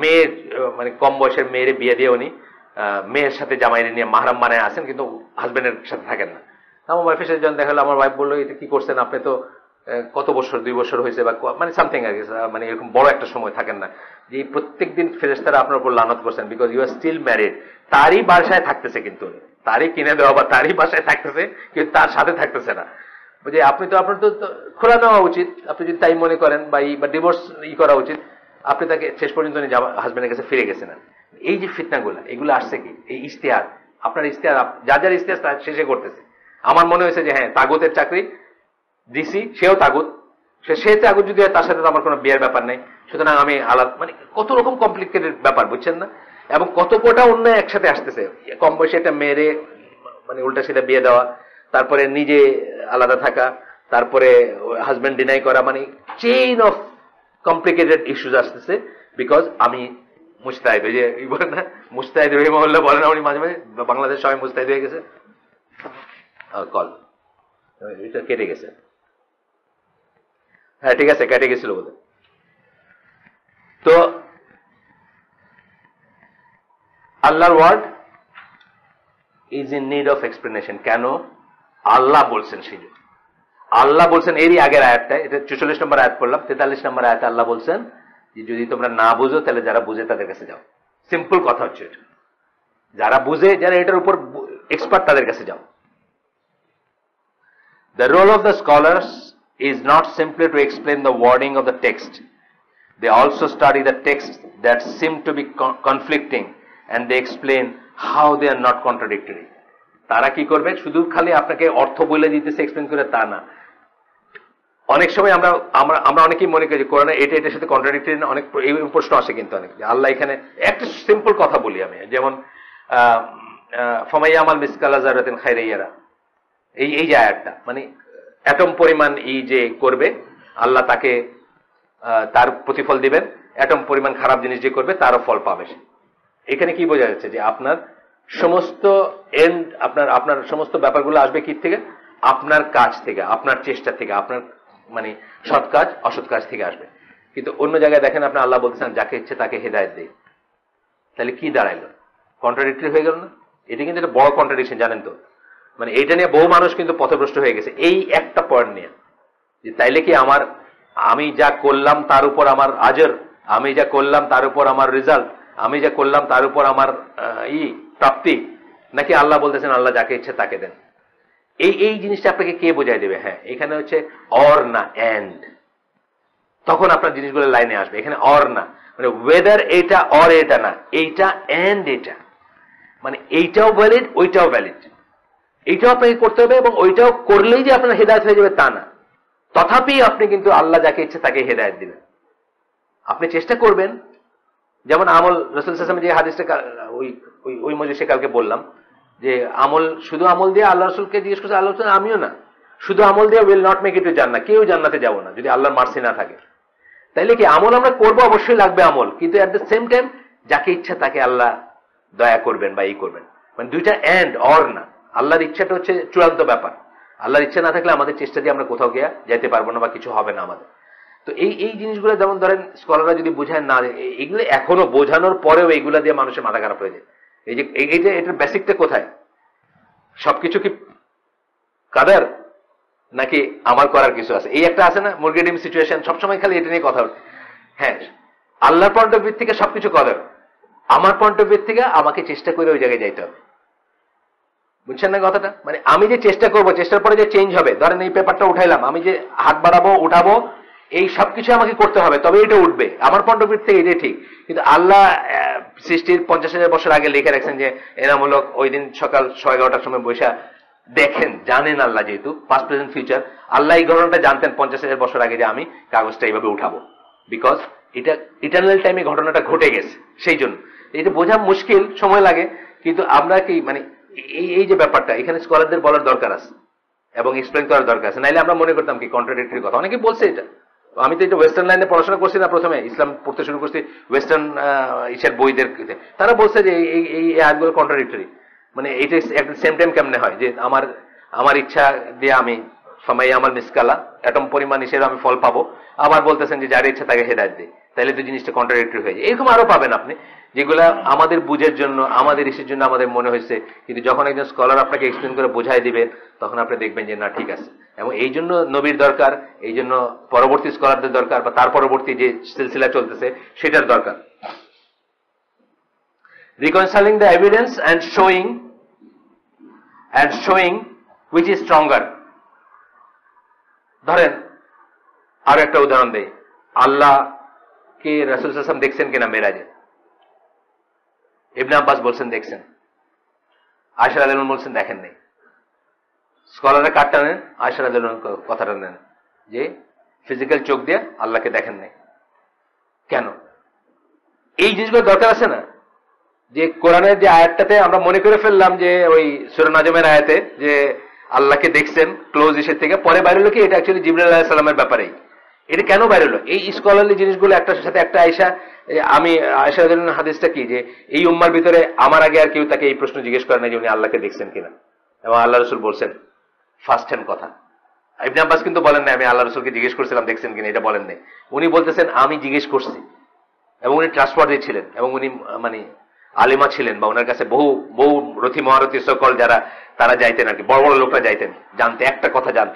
মেয়ে মানে কম বয়সের মেয়ের বিয়ে দিয়ে উনি মেয়ের সাথে জামাইরে নিয়ে মাহরাম বানায় আসেন, কিন্তু হাজবেন্ডের সাথে থাকেন না। আমার ওয়াইফের সাথে যখন দেখা হলো, আমার ওয়াইফ বললো এটা কি করছেন আপনি, তো কত বছর 2 বছর হয়েছে বা মানে সামথিং আর কি, মানে এরকম বড় একটা সময় থাকেন না, যে প্রত্যেক দিন ফেরেশতারা আপনার উপর লানত করছেন because you are still married. তারই বাসায় থাকতেছে, কিন্তু তারই কিনে দেওয়া বা তারই বাসায় থাকতেছে, কিন্তু তার সাথে থাকতেছে না। যে আপনি তো আপনার তো খোলা নেওয়া উচিত, আপনি যদি তাই মনে করেন বা ডিভোর্স করা উচিত, আপনি তাকে শেষ পর্যন্ত হাজবেন্ডের কাছে ফিরে গেছেন। এই যে ফিতনাগুলা, এগুলো আসছে কি এই ইশতেহার, আপনার ইশতেহার যার যার ইশতেহার তার শেষে করতেছে। আমার মনে হয়েছে যে হ্যাঁ তাগুতের চাকরি দিছি, সেও তাগুত, সে তাগুত যদি হয়, তার সাথে তো আমার কোনো বিয়ের ব্যাপার নেই, সুতরাং আমি আলাদা, মানে কত রকম কমপ্লিকেটেড ব্যাপার, বুঝছেন না? এবং কত কোটা অন্যায় একসাথে আসতেছে, কম বয়সে একটা মেয়েরে মানে উল্টা সিধা বিয়ে দেওয়া, তারপরে নিজে আলাদা থাকা, তারপরে হাজবেন্ড ডিনাই করা, মানে চেইন অফ কমপ্লিকেটেড ইস্যুজ আসতেছে বিকজ আমি মুস্তাহিদ। ওই যে বলেন না, মুস্তাহিদ রহিমাহুল্লাহ বলেন, উনি মাঝে মাঝে বাংলাদেশ সবাই মুস্তাহিদ হয়ে গেছে। কল এটা কেটে গেছে, হ্যাঁ ঠিক আছে, কেটে গেছিল বোধ। তো আল্লাহর word is in need of explanation. কেন? আল্লাহ বলছেন, সেই জন্য আল্লাহ বলছেন। এরই আগের আয়াতটা, এটা 44 নম্বর আয়াত পড়লাম, 43 নম্বর আয়াতে আল্লাহ বলছেন যে যদি তোমরা না বুঝো তাহলে যারা বুঝে তাদের কাছে যাও। সিম্পল কথা হচ্ছে এটা, যারা বুঝে, যারা এটার উপর এক্সপার্ট, তাদের কাছে যাও। The role of the scholars is not simply to explain the wording of the text. They also study the texts that seem to be conflicting and they explain how they are not contradictory. তারা কি করবে? শুধু খালি আপনাকে অর্থ বলে দিতেছে, এক্সপ্লেন করে তা না। অনেক সময় আমরা অনেকেই মনে করি কোরআনে এটা এটার সাথে কন্ট্রাডিক্টরি না, অনেক এই প্রশ্ন আসে কিন্তু অনেক। আল্লাহ এখানে একটা সিম্পল কথা বলি আমি, যেমন ফামাইয়ামাল মিসকালা যারাতিন খায়রান ইয়ারা, এই যে আয়াতটা, মানে অ্যাটম পরিমাণ যে করবে আল্লাহ তাকে তার প্রতিফল দিবেন, অ্যাটম পরিমাণ খারাপ জিনিস যে করবে তারও ফল পাবে। এখানে কি বোঝা যাচ্ছে? যে আপনার সমস্ত এন্ড, আপনার সমস্ত ব্যাপারগুলো আসবে কি থেকে? আপনার কাজ থেকে, আপনার চেষ্টা থেকে, আপনার মানে সৎ কাজ অসৎ কাজ থেকে আসবে। কিন্তু অন্য জায়গায় দেখেন আপনি আল্লাহ বলতেছেন যাকে ইচ্ছে তাকে হেদায়েত দেয়। তাহলে কি দাঁড়াইলো? কন্ট্রাডিক্টরি হয়ে গেল না? এটা কিন্তু একটা বড় কন্ট্রাডিকশন, জানেন তো? মানে এটা নিয়ে বহু মানুষ কিন্তু পথভ্রষ্ট হয়ে গেছে, এই একটা পয়েন্ট নিয়ে, যে তাইলে কি আমি যা করলাম তার উপর আমার আজর, আমি যা করলাম তার উপর আমার রেজাল্ট, আমি যা করলাম তার উপর আমার প্রাপ্তি, নাকি আল্লাহ বলতেছেন আল্লাহ যাকে ইচ্ছে তাকে দেন? এই জিনিসটা আপনাকে কে বোঝাই দেবে? হ্যাঁ, এখানে হচ্ছে অর না এন্ড, তখন আপনার জিনিসগুলো লাইনে আসবে। এখানে অর না, মানে ওয়েদার এটা অর এটা না, এইটা এন্ড এটা, মানে এইটাও ভ্যালিড ওইটাও ভ্যালিড, এইটাও আপনাকে করতে হবে এবং ওইটাও করলেই যে আপনার হেদায়েত হয়ে যাবে তা না। তথাপি আপনি কিন্তু আল্লাহ যাকে ইচ্ছে তাকে হেদায়েত দিবেন, আপনি চেষ্টা করবেন। যেমন আমল, রাসূল সাল্লাল্লাহু আলাইহি ওয়াসাল্লাম যে হাদিসটা ওই মজলিসে কালকে বললাম, যে আমল, শুধু আমল দিয়ে, আল্লাহ রাসূলকে জিজ্ঞেস করছে, আল্লাহ রাসূল আমিও না, শুধু আমল দিয়ে will not make it two জান্নাহ, কেউ জান্নাতে যাব না যদি আল্লাহর মার্সি না থাকে। তাইলে কি আমল আমরা করবো, অবশ্যই লাগবে আমল, কিন্তু এট দ্য সেম টাইম যাকে ইচ্ছা তাকে আল্লাহ দয়া করবেন বা করবেন, মানে দুইটা এন্ড অর না। আল্লাহর ইচ্ছাটা হচ্ছে চূড়ান্ত ব্যাপার, আল্লাহর ইচ্ছা না থাকলে আমাদের চেষ্টা দিয়ে আমরা কোথাও গিয়ে যাইতে পারবো না বা কিছু হবে না আমাদের। তো এই জিনিসগুলো যেমন ধরেন স্কলাররা যদি বোঝায় না, এগুলো এখনো বোঝানোর পরেও এইগুলা দিয়ে মানুষের মাথা খারাপ হয়ে যায়। এই যে এটার বেসিকটা কোথায়? সবকিছু কি কাদার, নাকি আমার করার কিছু আছে? এই একটা আছে না, মুরগি ডিম সিচুয়েশন, সবসময় খালি এটা নিয়ে কথা বলে। হ্যাঁ, আল্লাহর পয়েন্ট অফ ভিউ থেকে সবকিছু কদর, আমার পয়েন্ট অফ ভিউ থেকে আমাকে চেষ্টা করে ওই জায়গায় যাইতে হবে। বুঝছেন না কথাটা? মানে আমি যে চেষ্টা করবো, চেষ্টার পরে যে চেঞ্জ হবে, ধরেন এই পেপারটা উঠাইলাম, আমি যে হাত বাড়াবো উঠাবো, এই সবকিছু আমাকে করতে হবে, তবে এটা উঠবে। আমার পয়েন্ট অফ ভিউ থেকে এটাই ঠিক। কিন্তু আল্লাহ সৃষ্টির 50,000 বছর আগে লিখে রাখছেন যে এনামূলক ওই দিন সকাল 11:30 সময় বৈশা দেখেন, জানেন আল্লাহ, যেহেতু পাস্ট প্রেজেন্ট ফিউচার, আল্লাহ এই ঘটনাটা জানতেন 50,000 বছর আগে যে আমি কাগজটা এইভাবে উঠাবো, বিকজ এটা ইটারনাল টাইমে ঘটনাটা ঘটে গেছে। সেই জন্য এটা বোঝা মুশকিল, সময় লাগে, কিন্তু আমরা কি মানে এই যে ব্যাপারটা এখানে স্কলারদের বলার দরকার আছে এবং এক্সপ্লেন করার দরকার আছে, নাইলে আমরা মনে করতাম কি কন্ট্রাডিক্টরি কথা। অনেকে বলছে এটা, আমি তো এটা ওয়েস্টার্ন লাইনে পড়াশোনা করছি না, প্রথমে ইসলাম পড়তে শুরু করছি ওয়েস্টার্ন ইসের বইদের, তারা বলছে যে এই আয়াতগুলো কন্ট্রাডিক্টরি, মানে এটা একটা সেম টাইম কেমনে হয় যে আমার ইচ্ছা দিয়ে আমি ফামাই আমাল মিসকালা, অ্যাটম পরিমাণ হিসেবে আমি ফল পাবো, আবার বলতেছেন যে যার ইচ্ছা তাকে হেদায়েত দিই, তাহলে তো জিনিসটা কন্ট্রাডিক্টরি হয়ে যায়। এরকম আরো পাবেন আপনি, যেগুলা আমাদের বুঝের জন্য, আমাদের ইসের জন্য আমাদের মনে হয়েছে, কিন্তু যখন একজন স্কলার আপনাকে এক্সপ্লেন করে বোঝাই দিবে, তখন আপনি দেখবেন যে না ঠিক আছে। এবং এই জন্য নবীর দরকার, এই জন্য পরবর্তী স্কলারদের দরকার, বা তার পরবর্তী যে সিলসিলা চলতেছে সেটার দরকার। Reconciling the evidence and showing which is stronger. ধরেন আরো একটা উদাহরণ দেই, আল্লাহকে রাসূল সাল্লাল্লাহু আলাইহি ওয়াসাল্লাম দেখছেন কিনা মেরাজে? ইবনে আব্বাস বলছেন দেখছেন, আয়েশা রাদিয়াল্লাহু আনহা বলছেন দেখেন নাই। স্কলাররা কাটটা নেন, আয়েশা রাদিয়াল্লাহু আনহা কথাটা নেন যে ফিজিক্যাল চোখ দিয়ে আল্লাহকে দেখেন নাই। কেন? এই জিনিসগুলো দরকার আছে না, যে কোরআনের যে আয়াতটাতে আমরা মনে করে ফেললাম যে ওই সূরা নাজমের আয়াতে যে আল্লাহকে দেখছেন ক্লোজ ইসের থেকে, পরে বাইরে হলো কি এটা অ্যাকচুয়ালি জিবরাইল আলাইহিস সালামের ব্যাপারেই। এটা কেন বাইরে হলো? এই স্কলারলি জিনিসগুলো একটার সাথে একটা আয়েশা, আমি আয়েশা রাদিয়াল্লাহু আনহার হাদিসটা কি যে এই উম্মার ভিতরে আমার আগে আর কেউ তাকে এই প্রশ্ন জিজ্ঞেস করে না যে উনি আল্লাহকে দেখছেন কিনা, এবং আল্লাহ রাসূল বলছেন ফার্স্ট হ্যান্ড কথা। ইবনে আব্বাস কিন্তু বলেন না আমি আল্লাহ রাসূলকে জিজ্ঞেস করছিলাম দেখছেন কিনা, এটা বলেন নাই। উনি বলতেছেন আমি জিজ্ঞেস করছি, এবং উনি ট্রাস্টওয়ার্দি ছিলেন, এবং উনি মানে আলিমা ছিলেন, বা ওনার কাছে বহু বহু রথী মহারথী সকল যারা তারা যাইতেন আর কি, বড় বড় লোকরা যাইতেন জানতে, একটা কথা জানতে,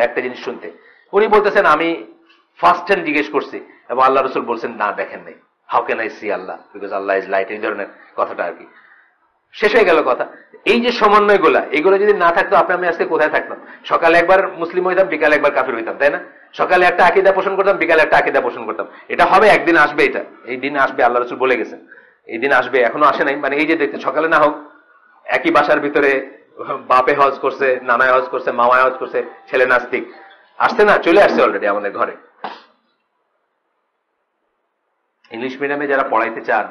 একটা জিনিস শুনতে। উনি বলতেছেন আমি ফার্স্ট হ্যান্ড জিজ্ঞেস করছি, এবং আল্লাহ রসুল বলছেন না দেখেন নাই। How can I see Allah because Allah is light, এই ধরনের কথাটা আর কি। শেষ হয়ে গেল কথা। এই যে সমন্বয়গুলা, এগুলো যদি না থাকতো আপনি আমি আজকে কোথায় থাকতাম? সকালে একবার মুসলিম হইতাম, বিকালে একবার কাফির হইতাম, তাই না? সকালে একটা আকীদা পোষণ করতাম, বিকালে একটা আকীদা পোষণ করতাম। এটা হবে, একদিন আসবে, এটা এই দিন আসবে, আল্লাহ রসুল বলে গেছেন এই দিন আসবে, এখনো আসে নাই। মানে এই যে দেখতে সকালে না হোক, একই বাসার ভিতরে বাপে হজ করছে, নানায় হজ করছে, মামায় হজ করছে, ছেলে নাস্তিক, আসছে না, চলে আসছে অলরেডি আমাদের ঘরে। ইংলিশ মিডিয়ামে যারা পড়াইতে চান,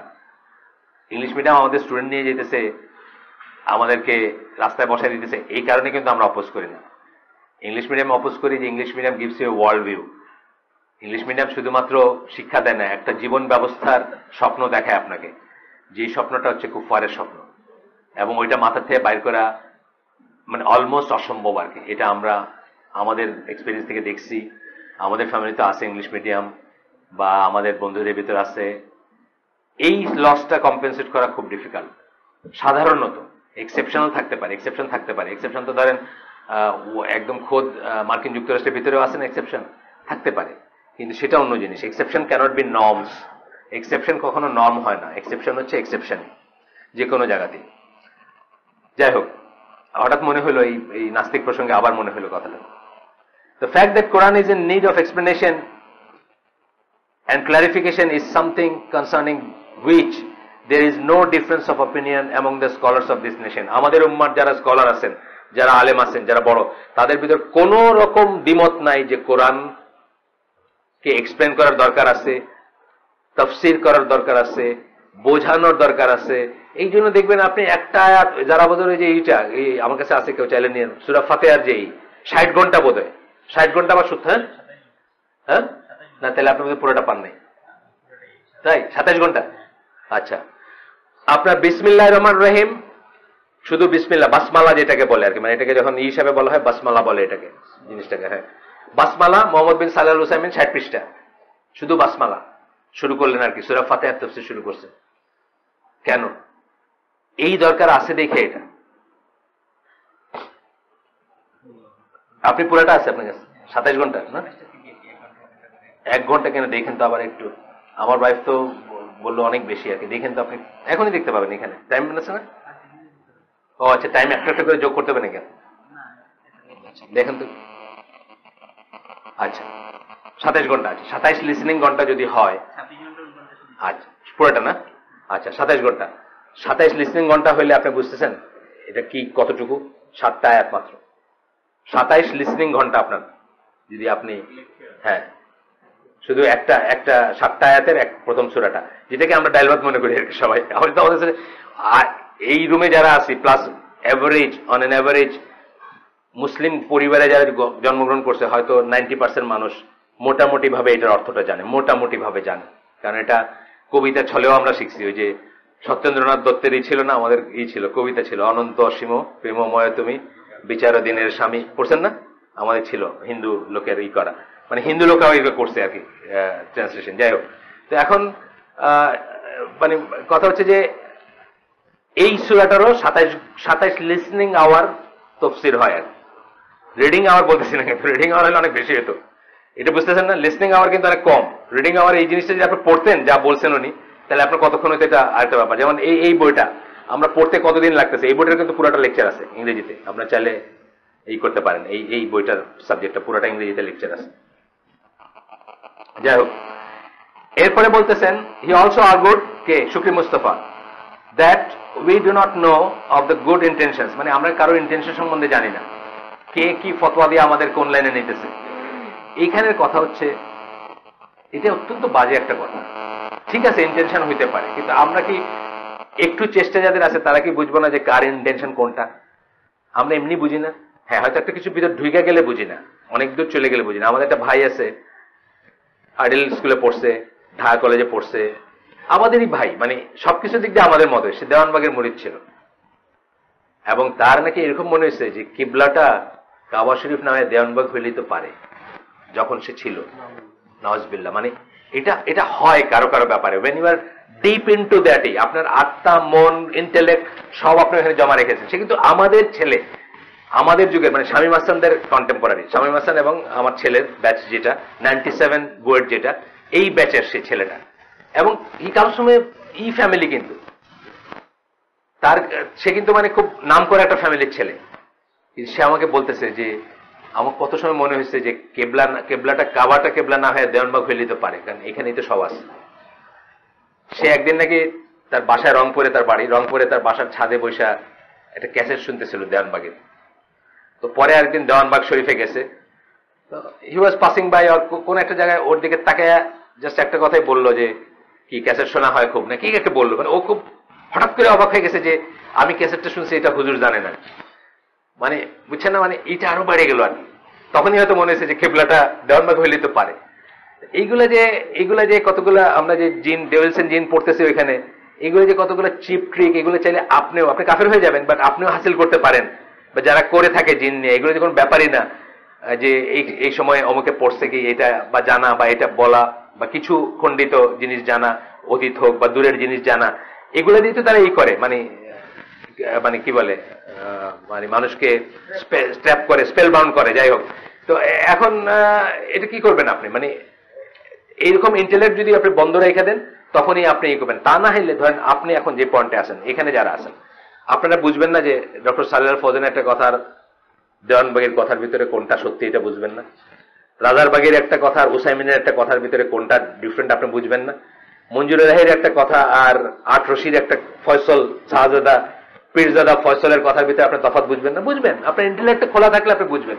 ইংলিশ মিডিয়াম আমাদের স্টুডেন্ট নিয়ে যেতেছে, আমাদেরকে রাস্তায় বসাই দিতেছে, এই কারণে কিন্তু আমরা অপোজ করি না। ইংলিশ মিডিয়াম অপোজ করি যে English medium gives you world view. English medium শুধুমাত্র শিক্ষা দেয় না, একটা জীবন ব্যবস্থার স্বপ্ন দেখায় আপনাকে, যে স্বপ্নটা হচ্ছে কুফারের স্বপ্ন, এবং ওইটা মাথা থেকে বাইর করা মানে অলমোস্ট অসম্ভব আর কি। এটা আমরা আমাদের এক্সপিরিয়েন্স থেকে দেখছি, আমাদের ফ্যামিলিতে আছে ইংলিশ মিডিয়াম, বা আমাদের বন্ধুদের ভিতরে আছে। এই লসটা কম্পেনসেট করা খুব ডিফিকাল্ট। সাধারণত এক্সেপশনাল থাকতে পারে, এক্সেপশন থাকতে পারে। এক্সেপশন তো ধরেন একদম খোদ মার্কিন যুক্তরাষ্ট্রের ভিতরেও আছে না, এক্সেপশন থাকতে পারে, কিন্তু সেটা অন্য জিনিস। Exception cannot be norms. Exception কখনো নর্ম হয় না, এক্সেপশন হচ্ছে এক্সেপশন যে কোনো জায়গাতে। যাই হোক, হঠাৎ মনে হলো এই নাস্তিক প্রসঙ্গে আবার মনে হলো কথাটা। The fact that Quran is in need of explanation and clarification is something concerning which there is no difference of opinion among the scholars of this nation. আমাদের উম্মার যারা স্কলার আছেন, যারা আলেম আছেন, যারা বড়, তাদের ভিতর কোন রকম দ্বিমত নাই যে কোরআন কে এক্সপ্লেন করার দরকার আছে, তাফসীর করার দরকার আছে, বোঝানোর দরকার আছে। এই জন্য দেখবেন আপনি একটা আয়াত, যারা বোধ হয় যে এইটা এই আমার কাছে আছে, কেউ চাইলে নিয়ে, সূরা ফাতিহার যে 60 ঘন্টা বোধ হয়, 60 ঘন্টা বা সূত্র, হ্যাঁ না, তাহলে আপনি পুরোটা পান নাই, তাই 27 ঘন্টা। আচ্ছা, আপনার বিসমিল্লাহির রহমানির রহিম, শুধু বিসমিল্লাহ, বাসমালা যেটাকে বলে আর কি, মানে এটাকে যখন হিসাবে বলা হয় বাসমালা বলে এটাকে, জিনিসটাকে। হ্যাঁ, বাসমালা মোহাম্মদ বিন সাল্লাল্লাহু আলাইহি ওয়াসাল্লাম 60 পৃষ্ঠা শুধু বাসমালা শুরু করলেন আর কি, সূরা ফাতিহার তাফসীর শুরু করছেন। কেন? এই দরকার আছে দেখে এটা। আপনি পুরাটা আছে আপনার কাছে 27 ঘন্টা না, 1 ঘন্টা কেন দেখেন তো আবার একটু। আমার ওয়াইফ তো বললো অনেক বেশি আর কি, দেখেন তো আপনি, এখনই দেখতে পাবেন এখানে টাইম আছে না। ও আচ্ছা, টাইম একটা করে যোগ করতে হবে নাকি? দেখেন তো। আচ্ছা, 27 ঘন্টা আছে, 27 লিসনিং ঘন্টা যদি হয়, আচ্ছা পুরোটা না, আচ্ছা 27 ঘন্টা, 27 লিসনিং ঘন্টা হইলে আপনি বুঝতেছেন এটা কি কতটুকু? 7টা আয়াত মাত্র, 27 লিসনিং ঘন্টা আপনার, যদি আপনি, হ্যাঁ শুধু একটা 7টা আয়াতের প্রথম সূরাটা, যেটাকে আমরা ডায়লগ মনে করি আর কি সবাই। আমাদের তো আমাদের এই রুমে যারা আছি, plus average, on an average Muslim পরিবারে যারা জন্মগ্রহণ করছে, হয়তো 90% মানুষ মোটামুটি ভাবে এটার অর্থটা জানে, মোটামুটি ভাবে জানে। কারণ এটা কবিতা ছলেও আমরা শিখছি। ওই যে সত্যেন্দ্রনাথ দত্তেরই ছিল না, আমাদের ছিল কবিতা ছিল, অনন্ত অসীম প্রেমময় তুমি বিচার দিনের স্বামী, পড়ছেন না? আমাদের ছিল হিন্দু লোকের করা, মানে হিন্দু লোকরাও এগুলো করছে আর কি ট্রান্সলেশন। যাই হোক, তো এখন মানে কথা হচ্ছে যে এই সূরাটারও 27 লিসনিং আওয়ার তাফসীর হয়। আর রিডিং আওয়ার বলতেছি না, কিন্তু রিডিং আওয়ার হলে অনেক বেশি হতো, এটা বুঝতেছেন না? লিসনিং আওয়ার কিন্তু অনেক কম। রিডিং আওয়ার এই জিনিসটা যদি আপনি পড়তেন যা বলছেন উনি, তাহলে আপনার কতক্ষণ হতো এটা আরেকটা ব্যাপার। যেমন এই বইটা আমরা পড়তে কতদিন লাগতেছে, এই বইটার কিন্তু পুরোটা লেকচার আছে ইংরেজিতে, আপনার চাইলে করতে পারেন। এই বইটার সাবজেক্টটা পুরোটা ইংরেজিতে লেকচার আছে। যাই হোক, এরপরে বলতেছেন হি অলসো আরগুড, কে? Shukri Mustafa, that we do not know of the good intentions, মানে আমরা কারো ইন্টেনশন সম্বন্ধে জানি না, কে কি ফতোয়া দিয়ে আমাদের কোন লাইনে নিতেছে। এইখানের কথা হচ্ছে এটা অত্যন্ত বাজে একটা কথা। ঠিক আছে, ইন্টেনশন হইতে পারে, কিন্তু আমরা কি একটু চেষ্টা যাদের আছে তারা কি বুঝবো না যে কার ইন্টেনশন কোনটা? আমরা এমনি বুঝি না। হ্যাঁ, হয়তো একটা কিছু ভিতর ঢুকে গেলে বুঝি না, অনেক দূর চলে গেলে বুঝি না। আমাদের একটা ভাই আছে, আইডেল স্কুলে পড়ছে, ঢাকা কলেজে পড়ছে, আমাদেরই ভাই, মানে সবকিছু দিক দিয়ে আমাদের মতো। সে দেওয়ানবাগের মুরিদ ছিল, এবং তার নাকি এরকম মনে হয়েছে যে কিবলাটা কাবা শরীফ নামে দেওয়ানবাগ হইলেই তো পারে, যখন সে ছিল। নাউজুবিল্লাহ, মানে এটা হয় কারো কারো ব্যাপারে। when you are deep into that, আপনার আত্মা, মন, ইন্টেলেক্ট সব আপনি এখানে জমা রেখেছেন। সে কিন্তু আমাদের ছেলে, আমাদের যুগের, মানে শামীম হাসানদের কন্টেম্পোরারি, শামীম হাসান এবং আমার ছেলের ব্যাচ যেটা 97 বুয়েট, যেটা এই ব্যাচের সে ছেলেটা, এবং কারোর সময় ফ্যামিলি কিন্তু তার, সে কিন্তু মানে খুব নাম করে একটা ফ্যামিলির ছেলে। সে আমাকে বলতেছে যে আমার কত সময় মনে হয়েছে যে কেবলাটা কাবাটা কেবলা না হয়ে দেওয়ানবাগ হইলে তো পারে, কারণ এখানেই তো সব আছে। সে একদিন নাকি তার বাসায় রংপুরে, তার বাড়ি রংপুরে, তার বাসার ছাদে বৈশা একটা ক্যাসেট শুনতেছিল দেওয়ানবাগের। তো পরে আরেকদিন দেওয়ানবাগ শরীফে গেছে, হি ওয়াজ পাসিং বাই, আর কোন একটা জায়গায় ওর দিকে তাকায় জাস্ট একটা কথাই বললো যে কি ক্যাসেট শোনা হয় খুব, না কি একটা বললো। মানে ও খুব হঠাৎ করে অবাক হয়ে গেছে যে আমি ক্যাসেটটা শুনছি, এটা হুজুর জানে না। মানে বুঝছেন না, মানে এটা আরো বেড়ে গেল। আর তখনই হয়তো মনে হয়েছে যে কেবলাটা দেওয়ানবাগ হইলে তো পারে। এইগুলা যে কতগুলা আমরা যে জিন, ডেভিলসেন জিন পড়তেছি ওইখানে, এগুলো যে কতগুলো চিপ ট্রিক, এগুলো চাইলে আপনি কাফের হয়ে যাবেন, বাট আপনিও হাসিল করতে পারেন। বা যারা করে থাকে জিন নিয়ে, এগুলো যে কোনো ব্যাপারই না যে এই সময় অমুকে পড়ছে কি এটা বা জানা, বা এটা বলা, বা কিছু খণ্ডিত জিনিস জানা, অতীত হোক বা দূরের জিনিস জানা, এগুলো দিয়ে তো তারা করে, মানে কি বলে, মানে মানুষকে স্ট্র্যাপ করে, স্পেল বাউন্ড করে। যাই হোক, তো এখন এটা কি করবেন আপনি? মানে এইরকম ইন্টেলেক্ট যদি আপনি বন্ধ রেখে দেন, তখনই আপনি করবেন। তা না হলে ধরেন আপনি এখন যে পয়েন্টে আছেন, এখানে যারা আছেন, আপনারা বুঝবেন না যে ডক্টর সালেহ ফৌজেন একটা কথার, দেওয়ানবাগের কথার ভিতরে কোনটা সত্যি এটা বুঝবেন না। রাজারবাগের একটা কথা আর উসাইমিনের একটা কথার ভিতরে কোনটা ডিফারেন্ট আপনি বুঝবেন না। মঞ্জুর রাহের একটা কথা আর রশির একটা ফয়সল, শাহজাদা পীরজাদা ফয়সলের কথার ভিতরে আপনি তফাৎ বুঝবেন না। বুঝবেন, আপনার ইন্টেলেক্ট খোলা থাকলে আপনি বুঝবেন,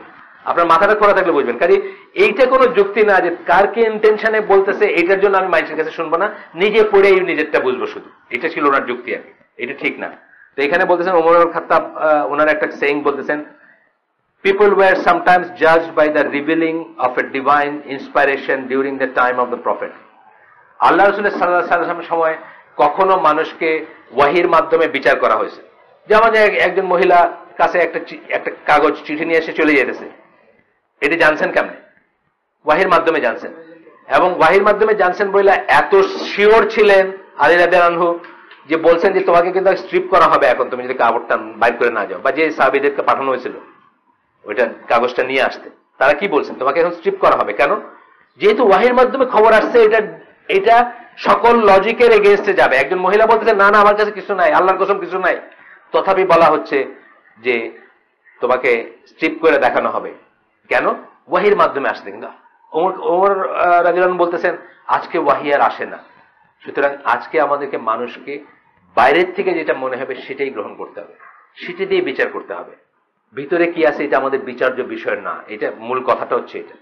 আপনার মাথাটা খোলা থাকলে বুঝবেন। কাজে এইটা কোনো যুক্তি না যে কারকে ইন্টেনশনে বলতেছে, এটার জন্য আমি মানুষের কাছে শুনবো না, নিজে পড়ে নিজেরটা বুঝবো শুধু। এটা ছিল ওনার যুক্তি আর কি, এটা ঠিক না। তো এখানে বলতেছেন ওমর আল খাত্তাব, ওনার একটা সেইং বলতেছেন, people were sometimes judged by the revealing of a divine inspiration during the time of the prophet. আল্লাহ রাসূল সাল্লাল্লাহু আলাইহি ওয়াসাল্লামের সময় কখনো মানুষকে ওয়াহির মাধ্যমে বিচার করা হয়েছে। যেমন একজন মহিলা কাছে একটা কাগজ, চিঠি নিয়ে এসে চলে যেতেছে, এটি জানছেন কেমনে? ওয়াহির মাধ্যমে জানছেন। এবং ওয়াহির মাধ্যমে জানছেন বলে এত শিওর ছিলেন আলী রাদিয়াল্লাহু আনহু যে বলছেন যে তোমাকে কিন্তু স্ট্রিপ করা হবে এখন, তুমি যদি কাগজটা বাইর করে না যাও। বা যে সাহাবীদেরকে পাঠানো হয়েছিল ওইটা কাগজটা নিয়ে আসতে, তারা কি বলছেন? তোমাকে এখন স্ট্রিপ করা হবে। কেন? যেহেতু ওয়াহির মাধ্যমে খবর আসছে, এটা সকল লজিকের এগেইনস্টে যাবে। একজন মহিলা বলতেছে না না আমার কাছে কিছু নাই, আল্লাহর কসম কিছু নাই, তথাপি বলা হচ্ছে যে তোমাকে স্ট্রিপ করে দেখানো হবে। কেন? ওয়াহির মাধ্যমে আসছে। কিন্তু ওমর রাদিয়াল্লাহু আনহু বলতেছেন আজকে ওয়াহি আর আসে না, সুতরাং আজকে আমাদেরকে মানুষকে বাইরের থেকে যেটা মনে হবে সেটাই গ্রহণ করতে হবে, সেটা দিয়ে বিচার করতে হবে। ভিতরে কি আছে এটা আমাদের বিচার্য বিষয় না। এটা মূল কথাটা হচ্ছে এটা,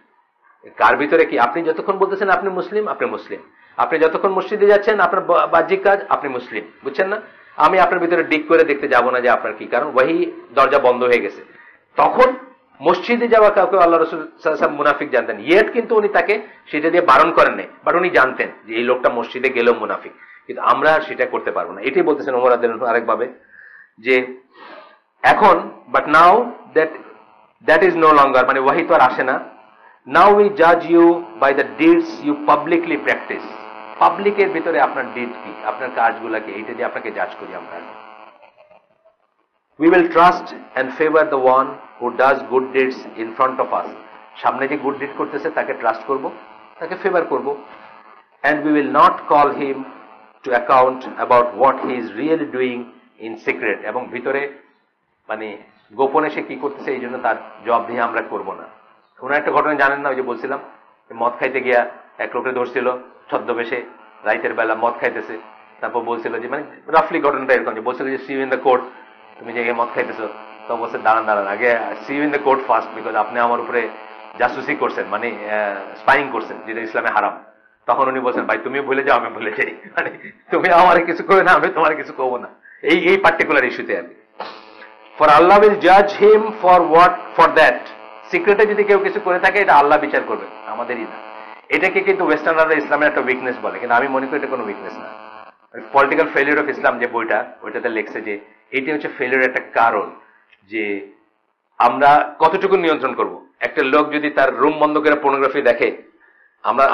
কার ভিতরে কি। আপনি যতক্ষণ বলতেছেন আপনি মুসলিম, আপনি মুসলিম। আপনি যতক্ষণ মসজিদে যাচ্ছেন আপনার বাহ্যিক কাজ, আপনি মুসলিম। বুঝছেন না? আমি আপনার ভিতরে ডিক করে দেখতে যাব না যে আপনার কি, কারণ ওয়াহি দরজা বন্ধ হয়ে গেছে। তখন মসজিদে যাওয়া কাউকে আল্লাহ রাসূল সাল্লাল্লাহু আলাইহি ওয়াসাল্লাম মুনাফিক জানতেন, ইয়েট কিন্তু উনি তাকে সেটা দিয়ে বারণ করেন নাই, বাট উনি জানতেন যে এই লোকটা মসজিদে গেলেও মুনাফিক। কিন্তু আমরা সেটা করতে পারবো না। এটাই বলতেছেন ওমর রাদিয়াল্লাহু আনহু আরেকভাবে, যে এখন but now that that is no longer, মানে ওয়াহি তো আর আসে না। নাও উই জাজ you by the deeds you publicly practice. পাবলিকের ভিতরে আপনার ডিড কি, আপনার কাজগুলাকে, এইটা দিয়ে আপনাকে জাজ করি আমরা। We will trust and favor the one who does good deeds in front of us. সামনে যে গুড ডিড করতেছে তাকে ট্রাস্ট করব, তাকে ফেভার করব। And we will not call him to account about what he is really doing in secret. এবং ভিতরে মানে গোপনে সে কি করতেছে এই জন্য তার জবাব দিয়ে আমরা করব না। ওনার একটা ঘটনা জানেন না, ওই যে বলছিলাম মদ খাইতে গিয়া এক লোকে ধরছিল ছদ্মবেশে, রাইতের বেলা মদ খাইতেছে, তারপর বলছিল যে মানে রাফলি ঘটনাটা এরকম, যে বলছিল যে see you in the court, তুমি যে মদ খাইতেছো, তো বলছে দাঁড়ান দাঁড়ান, আগে see you in the court first, because আপনি আমার উপরে জাসুসি করছেন, মানে স্পাইং করছেন, যেটা ইসলামে হারাম। তখন উনি বলছেন ভাই তুমি ভুলে যাও, আমি ভুলে যাই, মানে তুমি আমার কিছু করবে না, আমি তোমার কিছু করবো না, এই পার্টিকুলার ইস্যুতে আর কি। ফর আল্লাহ উইল জাজ him for what, for that. সিক্রেটে যদি কেউ কিছু করে থাকে এটা আল্লাহ বিচার করবে, আমাদেরই না। এটাকে কিন্তু ওয়েস্টার্নাররা ইসলামের একটা উইকনেস বলে, কিন্তু আমি মনে করি এটা কোনো উইকনেস না। পলিটিক্যাল ফেলিউর অফ ইসলাম যে বইটা, ওইটাতে লেখছে যে এটি হচ্ছে ফেলিউর একটা কারণ, যে আমরা কতটুকু নিয়ন্ত্রণ করব। একটা লোক যদি তার রুম বন্ধ করে পর্নোগ্রাফি দেখে,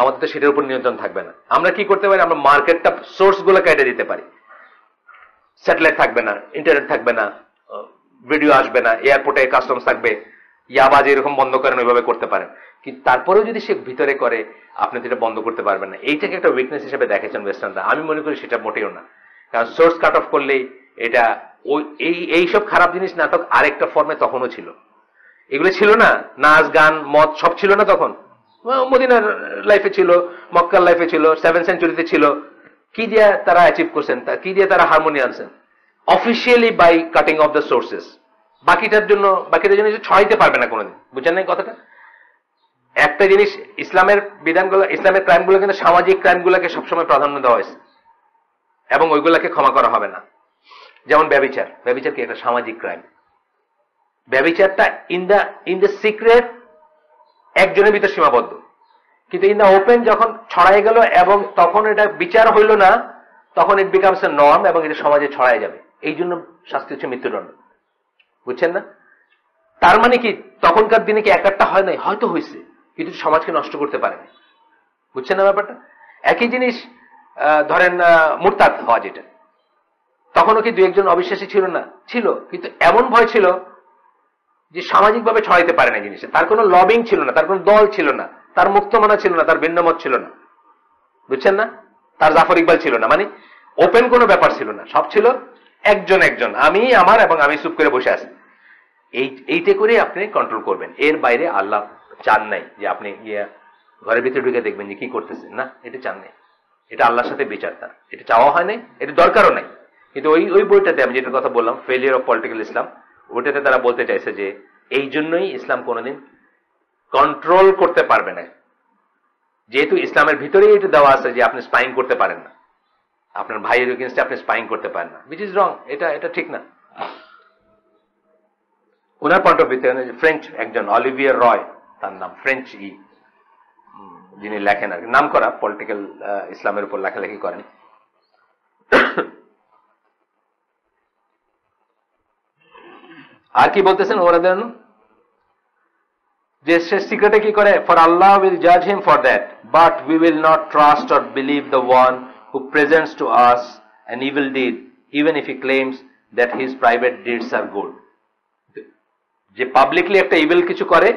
আমাদের তো সেটার উপর নিয়ন্ত্রণ থাকবে না। আমরা কি করতে পারি, আমরা মার্কেটটা, সোর্স গুলো কেটে দিতে পারি। স্যাটেলাইট থাকবে না, ইন্টারনেট থাকবে না, ভিডিও আসবে না, এয়ারপোর্টে কাস্টমস থাকবে, ইয়াবাজ এরকম বন্ধ করেন, ওইভাবে করতে পারেন। কিন্তু তারপরেও যদি সে ভিতরে করে, আপনি তো এটা বন্ধ করতে পারবেন না। এইটাকে একটা উইকনেস হিসেবে দেখেছেন ওয়েস্টার্নরা, আমি মনে করি সেটা মোটেও না। কারণ সোর্স কাট অফ করলেই এটা এইসব খারাপ জিনিস নাটক আরেকটা ফর্মে তখনও ছিল, এগুলো ছিল না, নাচ গান মদ সব ছিল না তখন। মদিনার লাইফে ছিল, মক্কার লাইফে ছিল, 7th সেঞ্চুরিতে ছিল। কি দিয়ে তারা অ্যাচিভ করছেন, কি দিয়ে তারা হারমোনি আনছেন? Officially by cutting off the sources. বাকিটার জন্য ছড়াইতে পারবে না কোনোদিন, বুঝছেন না কথাটা? একটা জিনিস, ইসলামের বিধানগুলো, ইসলামের ক্রাইমগুলো কিন্তু সামাজিক ক্রাইমগুলোকে সবসময় প্রাধান্য দেওয়া হয়েছে, এবং ওইগুলাকে ক্ষমা করা হবে না। যেমন ব্যভিচার, ব্যভিচার কি একটা সামাজিক ক্রাইম। ব্যভিচারটা ইন দ্য সিক্রেট একজনের ভিতর সীমাবদ্ধ, কিন্তু ইন দ্য ওপেন যখন ছড়াই গেল এবং তখন এটা বিচার হইল না, তখন ইট বিকামস এ নর্ম এবং এটা সমাজে ছড়াই যাবে। এই জন্য শাস্তি হচ্ছে মৃত্যুদণ্ড, বুঝছেন না? তার মানে কি তখনকার দিনে কি একটা হয় নাই? হয়তো হয়েছে, কিন্তু সমাজকে নষ্ট করতে পারেনি, বুঝছেন না ব্যাপারটা? একই জিনিস ধরেন মুরতাদ হওয়া, যেটা তখনও কি দু একজন অবিশ্বাসী ছিল না? ছিল, কিন্তু এমন ভয় ছিল যে সামাজিকভাবে ছড়াইতে পারে না জিনিসটা। তার কোনো লবিং ছিল না, তার কোনো দল ছিল না, তার মুক্তমনা ছিল না, তার ভিন্নমত ছিল না, বুঝছেন না? তার জাফর ইকবাল ছিল না, মানে ওপেন কোনো ব্যাপার ছিল না, সব ছিল একজন একজন, আমি আমার এবং আমি চুপ করে বসে আছি। এইটা করে আপনি কন্ট্রোল করবেন। এর বাইরে আল্লাহ চান নাই যে আপনি গিয়া ঘরের ভিতরে ঢুকে দেখবেন যে কি করতেছেন, না, এটা চান নাই। এটা আল্লাহর সাথে বিচার, তার এটা চাওয়া হয় নাই, এটা দরকারও নাই। কিন্তু ওই বইটাতে আমি যেটার কথা বললাম, ফেলিয়ার অফ পলিটিক্যাল ইসলাম, ওইটাতে তারা বলতে চাইছে যে এই জন্যই ইসলাম কোনোদিন কন্ট্রোল করতে পারবে না, যেহেতু ইসলামের ভিতরেই এটা দেওয়া আছে যে আপনি স্পাইং করতে পারেন না, আপনার ভাইয়ের এগেইনস্টে আপনি স্পাইং করতে পারেন না, which is wrong। এটা ঠিক না। ওনার পয়েন্ট অফ ভিউতে ফ্রেঞ্চ একজন অলিভিয়ার রয়, তার নাম, ফ্রেঞ্চ যিনি লেখেন আর নাম করা, পলিটিক্যাল ইসলামের উপর লেখালেখি করেন। আর কি বলতেছেন ওরা দেন, যে সে সিক্রেটে কি করে, ফর আল্লাহ উইল জাজ him for that, but we will not trust or believe the one who presents to us an evil deed even if he claims that his private deeds are good. যে পাবলিকলি একটা ইভিল কিছু করে,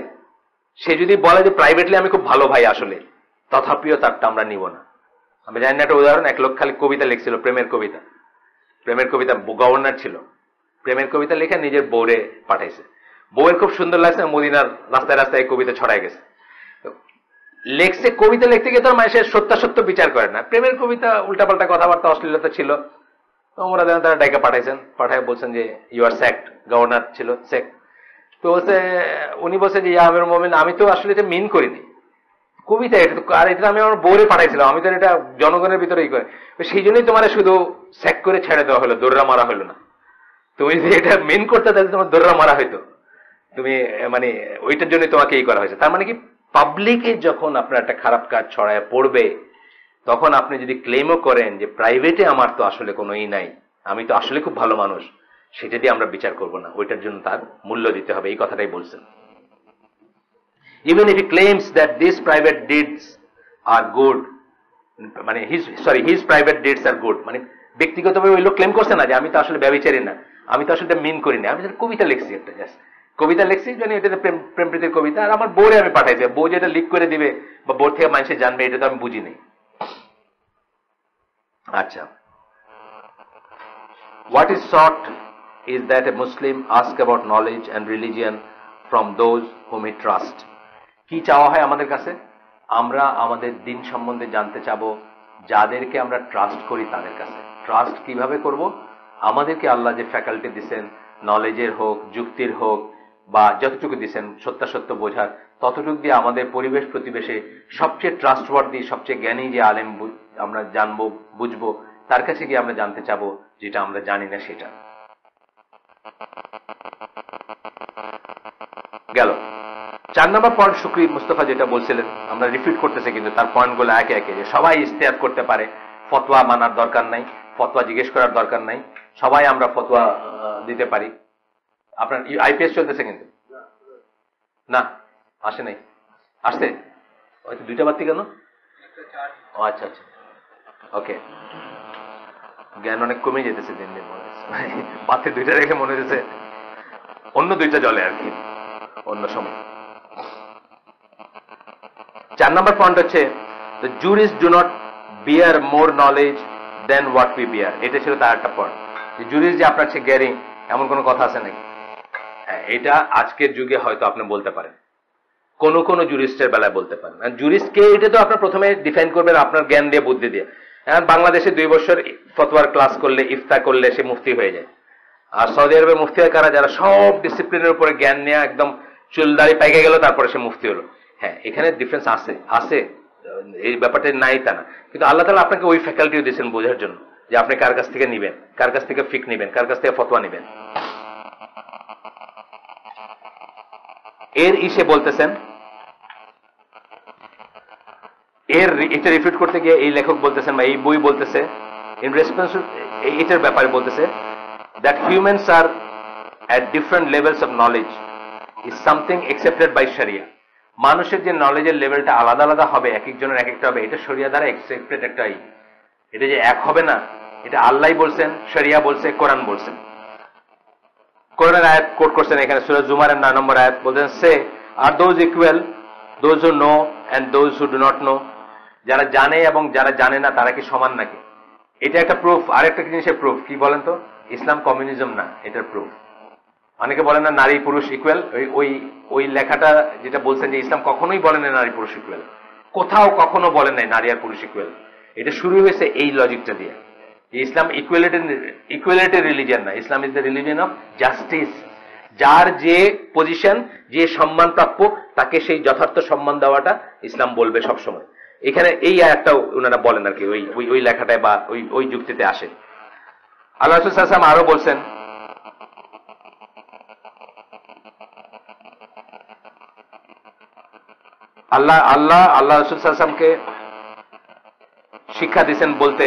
সে যদি বলে যে প্রাইভেটলি আমি খুব ভালো ভাই, আসলে তথাপিও তারটা আমরা নিব না। আমি জানি না, একটা উদাহরণ, এক লোক খালি কবিতা লিখছিল, প্রেমের কবিতা, গভর্নর ছিল, প্রেমের কবিতা লিখে নিজের বউরে পাঠাইছে। বউয়ের খুব সুন্দর লাগছে, মদিনার রাস্তায় রাস্তায় কবিতা ছড়াই গেছে। লেখছে, কবিতা লিখতে গিয়ে তো মানুষের সত্য বিচার করে না, প্রেমের কবিতা, উল্টাপাল্টা কথাবার্তা, অশ্লীলতা ছিল। ওরা যেন তারা ডাইকা পাঠাইছেন, পাঠায় বলছেন যে ইউ আর সেক্ট, গভর্নর ছিল সেক্ট। তো উনি বলছে যে ইয়া আমিরুল মুমিনিন, আমি তো আসলে এটা মিন করিনি, কবিতা এটা, আর এটা আমি আমার বউরে পাঠাইছিলাম, আমি তো এটা জনগণের ভিতরেই করে, সেই জন্যই তোমার শুধু স্যাক করে ছেড়ে দেওয়া হলো, দৌড়া মারা হলো না। তুমি যদি এটা মেন করতে তাহলে তোমার দৌড়া মারা হইতো, তুমি মানে ওইটার জন্য তোমাকে এই করা হয়েছে। তার মানে কি, পাবলিকে যখন আপনার একটা খারাপ কাজ ছড়ায় পড়বে, তখন আপনি যদি ক্লেমও করেন যে প্রাইভেটে আমার তো আসলে কোনো নাই, আমি তো আসলে খুব ভালো মানুষ, সেটা দিয়ে আমরা বিচার করব না, ওইটার জন্য তার মূল্য দিতে হবে, এই কথাটাই বলছেন। Even if he claims that these private deeds are good, মানে his private deeds are good, মানে ব্যক্তিগতভাবে ওই লোক ক্লেম করছে না যে আমি তো আসলে ব্যভিচারী না, আমি তো আসলে মিন করি না, আমি কবিতা লিখছি একটা, জাস্ট কবিতা লিখছি, জানি এটা প্রেম প্রীতির কবিতা, আর আমার বউরে আমি পাঠাইছি, বউ যেটা লিক করে দিবে বা বোর থেকে মানুষে জানবে এটা তো আমি বুঝি নেই। আচ্ছা, what is sought is that a Muslim ask about knowledge and religion from those whom he trust. কি চাওয়া হয় আমাদের কাছে? আমরা আমাদের দিন সম্বন্ধে জানতে চাবো যাদেরকে আমরা ট্রাস্ট করি তাদের কাছে। ট্রাস্ট কিভাবে করব? আমাদেরকে আল্লাহ যে ফ্যাকাল্টি দিচ্ছেন, নলেজের হোক, যুক্তির হোক, বা যতটুকু দিচ্ছেন সত্যাসত্য বোঝার, ততটুকু দিয়ে আমাদের পরিবেশ প্রতিবেশে সবচেয়ে ট্রাস্টওয়ার্দি, সবচেয়ে জ্ঞানী যে আলেম আমরা জানবো, বুঝবো, তার কাছে গিয়ে আমরা জানতে চাবো যেটা আমরা জানি না সেটা। গেল 4 নম্বর পয়েন্ট। শুকরি মুস্তফা যেটা বলছিলেন, আমরা রিপিট করতেছি কিন্তু তার পয়েন্টগুলো একে একে, যে সবাই ইস্তেহাদ করতে পারে, ফতোয়া মানার দরকার নাই, ফতোয়া জিজ্ঞেস করার দরকার নাই, সবাই আমরা ফতোয়া দিতে পারি। আপনার আইপিএস চলতেছে কিন্তু না, আসে নাই, আসছে হয়তো 2টা বাতি কেন? আচ্ছা আচ্ছা, ওকে। জ্ঞান অনেক কমে যেতেছে দিন দিন, মনে হচ্ছে বাতি 2টা রেখে মনে হচ্ছে অন্য 2টা জ্বলে আর কি অন্য সময়। 4 নম্বর পয়েন্ট হচ্ছে, the jurists do not bear more knowledge than what we bear. এটা ছিল তার একটা পয়েন্ট, যে জুরিস্ট যে আপনার চেয়ে জ্ঞানী এমন কোনো কথা আছে নাকি? হ্যাঁ, এটা আজকের যুগে হয়তো আপনি বলতে পারেন, কোন কোন জুরিস্টের বেলায় বলতে পারেন। জুরিস্ট কে, এটা তো আপনার প্রথমে ডিফাইন করবেন আপনার জ্ঞান দিয়ে, বুদ্ধি দিয়ে। বাংলাদেশে 2 বছর ফতোয়ার ক্লাস করলে, ইফতা করলে সে মুফতি হয়ে যায়। আর সৌদি আরবে মুফতি হয় কারা? যারা সব ডিসিপ্লিনের উপরে জ্ঞান নিয়ে একদম চুলদাড়ি পাইকে গেল, তারপরে সে মুফতি হলো। হ্যাঁ, এখানে ডিফারেন্স আছে, এই ব্যাপারটা নাই তা না, কিন্তু আল্লাহ তাআলা আপনাকে ওই ফ্যাকাল্টিও দিয়েছেন বোঝার জন্য, যে আপনি কার কাছ থেকে নিবেন, কার কাছ থেকে ফিক নিবেন, কার কাছ থেকে ফতোয়া নিবেন। এর ইসে বলতেছেন, এটা রিপিট করতে গিয়ে এই লেখক বলতেছেন, বা এই বই বলতেছে, ইন রেসপন্স এটার ব্যাপারে বলতেছে, that humans are at different levels of knowledge is something accepted by Sharia. মানুষের যে নলেজের লেভেলটা আলাদা আলাদা হবে, এক একজনের এক একটা হবে, এটা শরিয়া দ্বারা একসেপ্টেড একটাই। এটা যে এক হবে না, এটা আল্লাহ বলছেন, শরিয়া বলছে, কোরআন বলছেন। কোরআনের আয়াত কোট করছেন এখানে সূরা জুমারের 9 নম্বর আয়াত, বলছেন, say are those equal, those who know and those who do not know. যারা জানে এবং যারা জানে না তারা কি সমান নাকি? এটা একটা প্রুফ। আরেকটা জিনিসের প্রুফ কি বলেন তো? ইসলাম কমিউনিজম না, এটার প্রুফ। অনেকে বলেন না নারী পুরুষ ইকুয়াল, ওই লেখাটা যেটা বলছেন যে ইসলাম কখনোই বলেন না নারী পুরুষ ইকুয়াল, কোথাও কখনো বলেন নাই নারী আর পুরুষ ইকুয়াল। এটা শুরু হয়েছে এই লজিকটা দিয়ে, ইসলাম ইকুয়ালিটি রিলিজিয়ন না, Islam is the religion of justice. যার যে পজিশন, যে সম্মান প্রাপ্য, তাকে সেই যথার্থ সম্মান দেওয়াটা ইসলাম বলবে সবসময়। এখানে এই আয়াতটাও ওনারা বলেন আর কি, ওই লেখাটায় বা ওই যুক্তিতে আসে। আল্লাহ রাসূল সাল্লাল্লাহু আলাইহি ওয়াসাল্লাম আরো বলছেন, আল্লাহ রাসূল সাল্লাল্লাহু আলাইহি ওয়াসাল্লামকে শিক্ষা দিয়েছেন বলতে,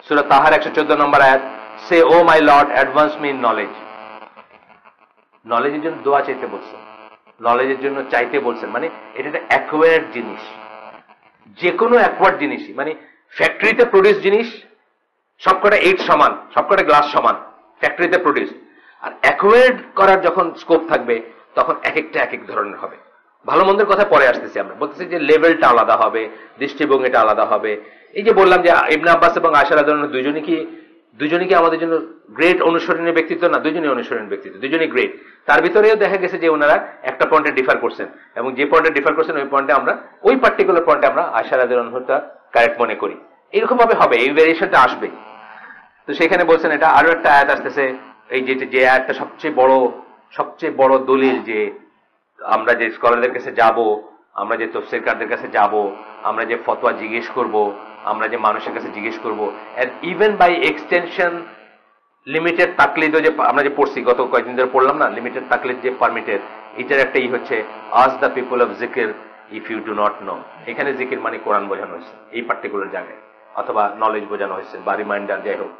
সূরা তাহার 114 নম্বর আয়াত, say O my Lord advance me in knowledge. নলেজের জন্য দোয়া চাইতে বলছেন, নলেজের জন্য চাইতে বলছেন, মানে এটা একটা অ্যাকোয়ার্ড জিনিস। যে কোনো অ্যাকোয়ার্ড জিনিসই, মানে ফ্যাক্টরিতে প্রডিউস জিনিস সবকটা 8 সমান, সবকটা গ্লাস সমান ফ্যাক্টরিতে প্রডিউস। আর অ্যাকোয়ার্ড করার যখন স্কোপ থাকবে, তখন এক একটা এক এক ধরনের হবে। ভালো মন্দের কথা পরে আসতেছি, আমরা বলতেছি যে লেভেলটা আলাদা হবে, দৃষ্টিভঙ্গিটা আলাদা হবে। এই যে বললাম যে ইবনে আব্বাস এবং আয়েশা রাদিয়াল্লাহু আনহা দুজনই কি আমাদের জন্য গ্রেট অনুসরণীয় ব্যক্তিত্ব না? দুজনই অনুসরণীয় ব্যক্তিত্ব, দুজনই গ্রেট। তার ভিতরেও দেখা গেছে যে ওনারা একটা পয়েন্টে ডিফার করছেন, এবং যে পয়েন্টে ডিফার করছেন ওই পয়েন্টে আমরা, ওই পার্টিকুলার পয়েন্টে আমরা আয়েশা রাদিয়াল্লাহু আনহাটা কারেক্ট মনে করি। এরকম ভাবে হবে, এই ভেরিয়েশনটা আসবে। তো সেখানে বলছেন, এটা আরো একটা আয়াত আসতেছে, এই যে আয়াতটা সবচেয়ে বড় দলিল, যে আমরা যে স্কলারদের কাছে যাব, আমরা যে তাফসীরকারদের কাছে যাব, আমরা যে ফতোয়া জিজ্ঞেস করব, আমরা যে মানুষের কাছে জিজ্ঞেস করব, and even by extension limited তাকলিদ, যে আমরা যে পড়ছি গত কয়েকদিন ধরে পড়লাম না, লিমিটেড তাকলিদ যে পারমিটেড, এটার একটা হচ্ছে আস দ্য পিপল অফ জিকির if you do not know. এখানে জিকির মানে কোরআন বোঝানো হয়েছে এই পার্টিকুলার জায়গায়, অথবা নলেজ বোঝানো হয়েছে বা রিমাইন্ডার, যাই হোক।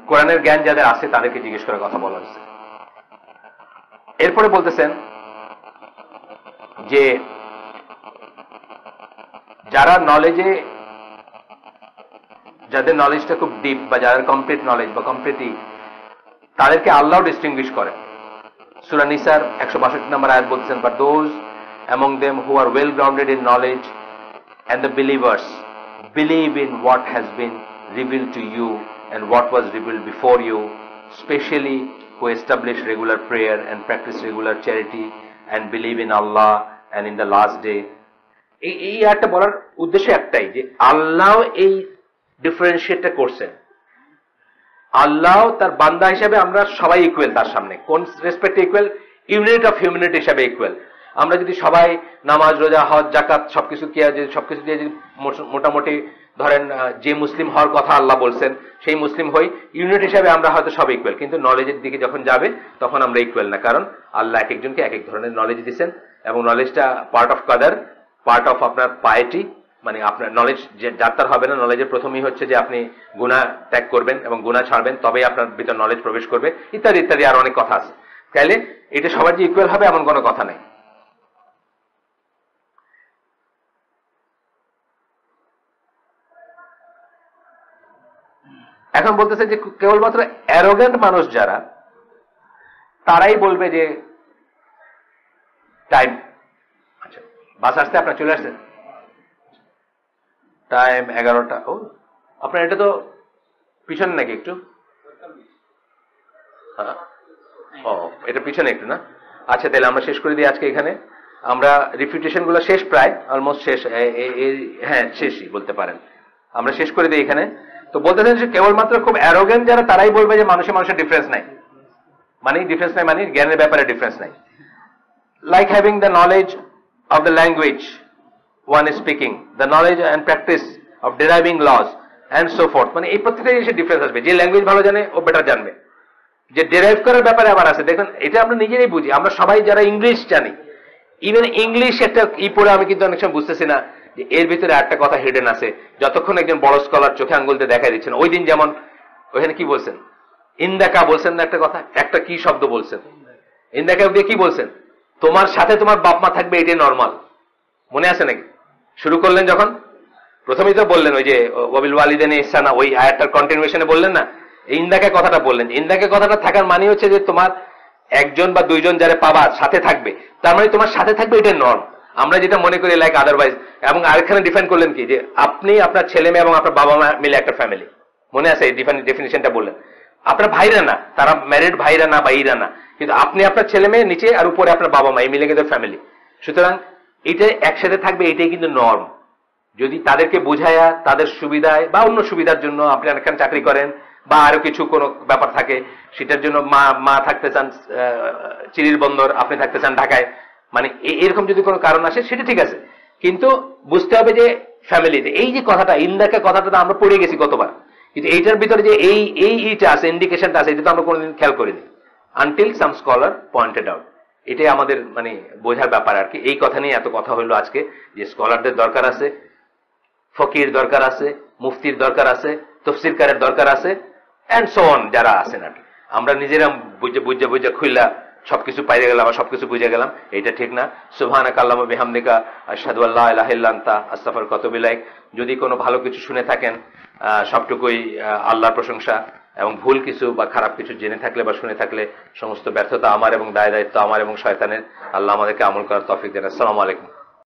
কোরআনের জ্ঞান যাদের আছে তাদেরকে জিজ্ঞেস করার কথা বলা হয়েছে। এরপরে বলতেছেন, যে যারা নলেজে, যাদের নলেজটা খুব ডিপ বা যাদের কমপ্লিট নলেজ বা কমপ্লিটই, তাদেরকে আল্লাহ ডিস্টিংগুইশ করেন। সূরা নিসার 162 নম্বর আয়াত বলছেন, but those among them who are well grounded in knowledge and the believers believe in what has been revealed to you and what was revealed before you, especially who establish regular prayer and practice regular charity and believe in Allah and in the last day. এই আয়াতটা বলার উদ্দেশ্য একটাই, যে আল্লাহ এই ডিফারেন্সিয়েটটা করছেন। আল্লাহ তার বান্দা হিসেবে আমরা সবাই ইকুয়াল তার সামনে। কোন রেসপেক্টে ইকুয়াল? ইউনিট অফ হিউম্যানিটি হিসেবে ইকুয়াল। আমরা যদি সবাই নামাজ, রোজা, হজ, জাকাত সবকিছু দিয়ে যদি মোটামুটি ধরেন যে মুসলিম হওয়ার কথা আল্লাহ বলছেন সেই মুসলিম হই, ইউনিট হিসাবে আমরা হয়তো সব ইকুয়াল, কিন্তু নলেজের দিকে যখন যাবে তখন আমরা ইকুয়াল না। কারণ আল্লাহ এক একজনকে এক এক ধরনের নলেজ দিচ্ছেন, এবং নলেজটা পার্ট অফ কাদার, পার্ট অফ আপনার পায়েটি। মানে আপনার নলেজ যার তার হবে না। নলেজের প্রথমেই হচ্ছে যে আপনি গুনাহ ত্যাগ করবেন এবং গুনাহ ছাড়বেন, তবেই আপনার ভিতর নলেজ প্রবেশ করবে, ইত্যাদি ইত্যাদি আর অনেক কথা আছে। তাইলে এটা সবার যে ইকুয়াল হবে এমন কোনো কথা নেই। এখন বলতেছে যে কেবলমাত্র অ্যারোগেন্ট মানুষ যারা, তারাই বলবে যে টাইম, আচ্ছা বাস আসতে আপনার চলে আসছেন, টাইম 11টা। ও আপনার এটা তো পিছনে নাকি একটু? হ্যাঁ, ও এটা পিছনে একটু না। আচ্ছা তাহলে আমরা শেষ করে দিই আজকে এখানে। আমরা রিপিটেশন গুলো শেষ, প্রায় অলমোস্ট শেষ, হ্যাঁ শেষই বলতে পারেন। আমরা শেষ করে দিই এখানে। তো বলতেছেন যে কেবলমাত্র খুব অ্যারোগেন্ট যারা, তারাই বলবে যে মানুষের ডিফারেন্স নাই, ডিফারেন্স নাই, জ্ঞানের ব্যাপারে ডিফারেন্স নাই। Like having the knowledge of the language one is speaking, the knowledge and practice of deriving laws and so forth, মানে এই প্রত্যেকটা জিনিসের ডিফারেন্স আসবে। যে ল্যাঙ্গুয়েজ ভালো জানে ও বেটার জানবে। যে ডেরাইভ করার ব্যাপারে আবার আছে, দেখুন এটা আমরা নিজেরাই বুঝি। আমরা সবাই যারা ইংলিশ জানি, ইভেন ইংলিশ একটা পড়ে আমি কিন্তু অনেক সময় বুঝতেছি না যে এর ভিতরে একটা কথা হিডেন আছে, যতক্ষণ একজন বড় স্কলার চোখে আঙ্গুলতে দেখাই দিচ্ছেন। ওই দিন যেমন ওখানে কি বলছেন, ইন্দাকা বলছেন না একটা কথা, একটা কি শব্দ বলছেন, ইন্দাকা দিয়ে কি বলছেন, তোমার সাথে তোমার বাপ মা থাকবে, এটাই নর্মাল। মনে আছে নাকি? শুরু করলেন যখন প্রথমেই তো বললেন ওই যে ওয়াবিল ওয়ালিদাইনি ইহসানা, ওই আয়াতটার কন্টিনিউশনে বললেন না, ইন্দাকে কথাটা বললেন। ইন্দাকে কথাটা থাকার মানে হচ্ছে যে তোমার একজন বা দুইজন যারা পাবা সাথে থাকবে, তার মানে তোমার সাথে থাকবে, এটা নর্ম। আমরা যেটা মনে করি লাইক আদারওয়াইজ। এবং আরেকখানে ডিফাইন করলেন কি, যে আপনি আপনার ছেলে মেয়ে এবং আপনার বাবা মা মিলে একটা ফ্যামিলি। মনে আছে এই ডেফিনিশনটা বললেন। আপনার ভাইরা না, তারা ম্যারিড ভাইরা না বা ইরা না, কিন্তু আপনি আপনার ছেলে মেয়ে নিচে আর উপরে আপনার বাবা মা, এই মিলে কিন্তু ফ্যামিলি। সুতরাং এটা একসাথে থাকবে, এটাই কিন্তু নর্ম। যদি তাদেরকে বোঝায়া তাদের সুবিধায় বা অন্য সুবিধার জন্য আপনি এখানে চাকরি করেন বা আরো কিছু কোনো ব্যাপার থাকে, সেটার জন্য মা থাকতে চান চিরির বন্দর, আপনি থাকতে চান ঢাকায়, মানে এরকম যদি কোনো কারণ আসে সেটা ঠিক আছে, কিন্তু বুঝতে হবে যে ফ্যামিলিতে এই যে কথাটা, ইন্দাকে কথাটা আমরা পড়ে গেছি কতবার, কিন্তু এইটার ভিতরে যে এইটা আছে, ইন্ডিকেশনটা আছে, এটা তো আমরা কোনোদিন খেয়াল করিনি আনটিল সাম স্কলার পয়েন্টেড আউট। এটাই আমাদের মানে বোঝার ব্যাপার আর কি। এই কথা নিয়ে এত কথা হইলো আজকে, যে স্কলারদের দরকার আছে, ফকির দরকার আছে, মুফতির দরকার আছে, তফসিরকারের দরকার আছে, এন্ড সো অন যারা আছেন আর কি। আমরা নিজেরা বুঝে খুইলা সবকিছু পাইরে গেলাম আর সবকিছু বুঝে গেলাম, এটা ঠিক না। সুবহানাকা আল্লাহুম্মা বিহামদিকা আশহাদু আল্লা ইলাহা ইল্লা আনতা আস্তাগফিরুকা ওয়া আতুবু ইলাইক। যদি কোনো ভালো কিছু শুনে থাকেন, সবটুকুই আল্লাহর প্রশংসা, এবং ভুল কিছু বা খারাপ কিছু জেনে থাকলে বা শুনে থাকলে সমস্ত ব্যর্থতা আমার এবং দায় দায়িত্ব আমার এবং শয়তানের। আল্লাহ আমাদেরকে আমল করার তৌফিক দেন। আসসালামু আলাইকুম।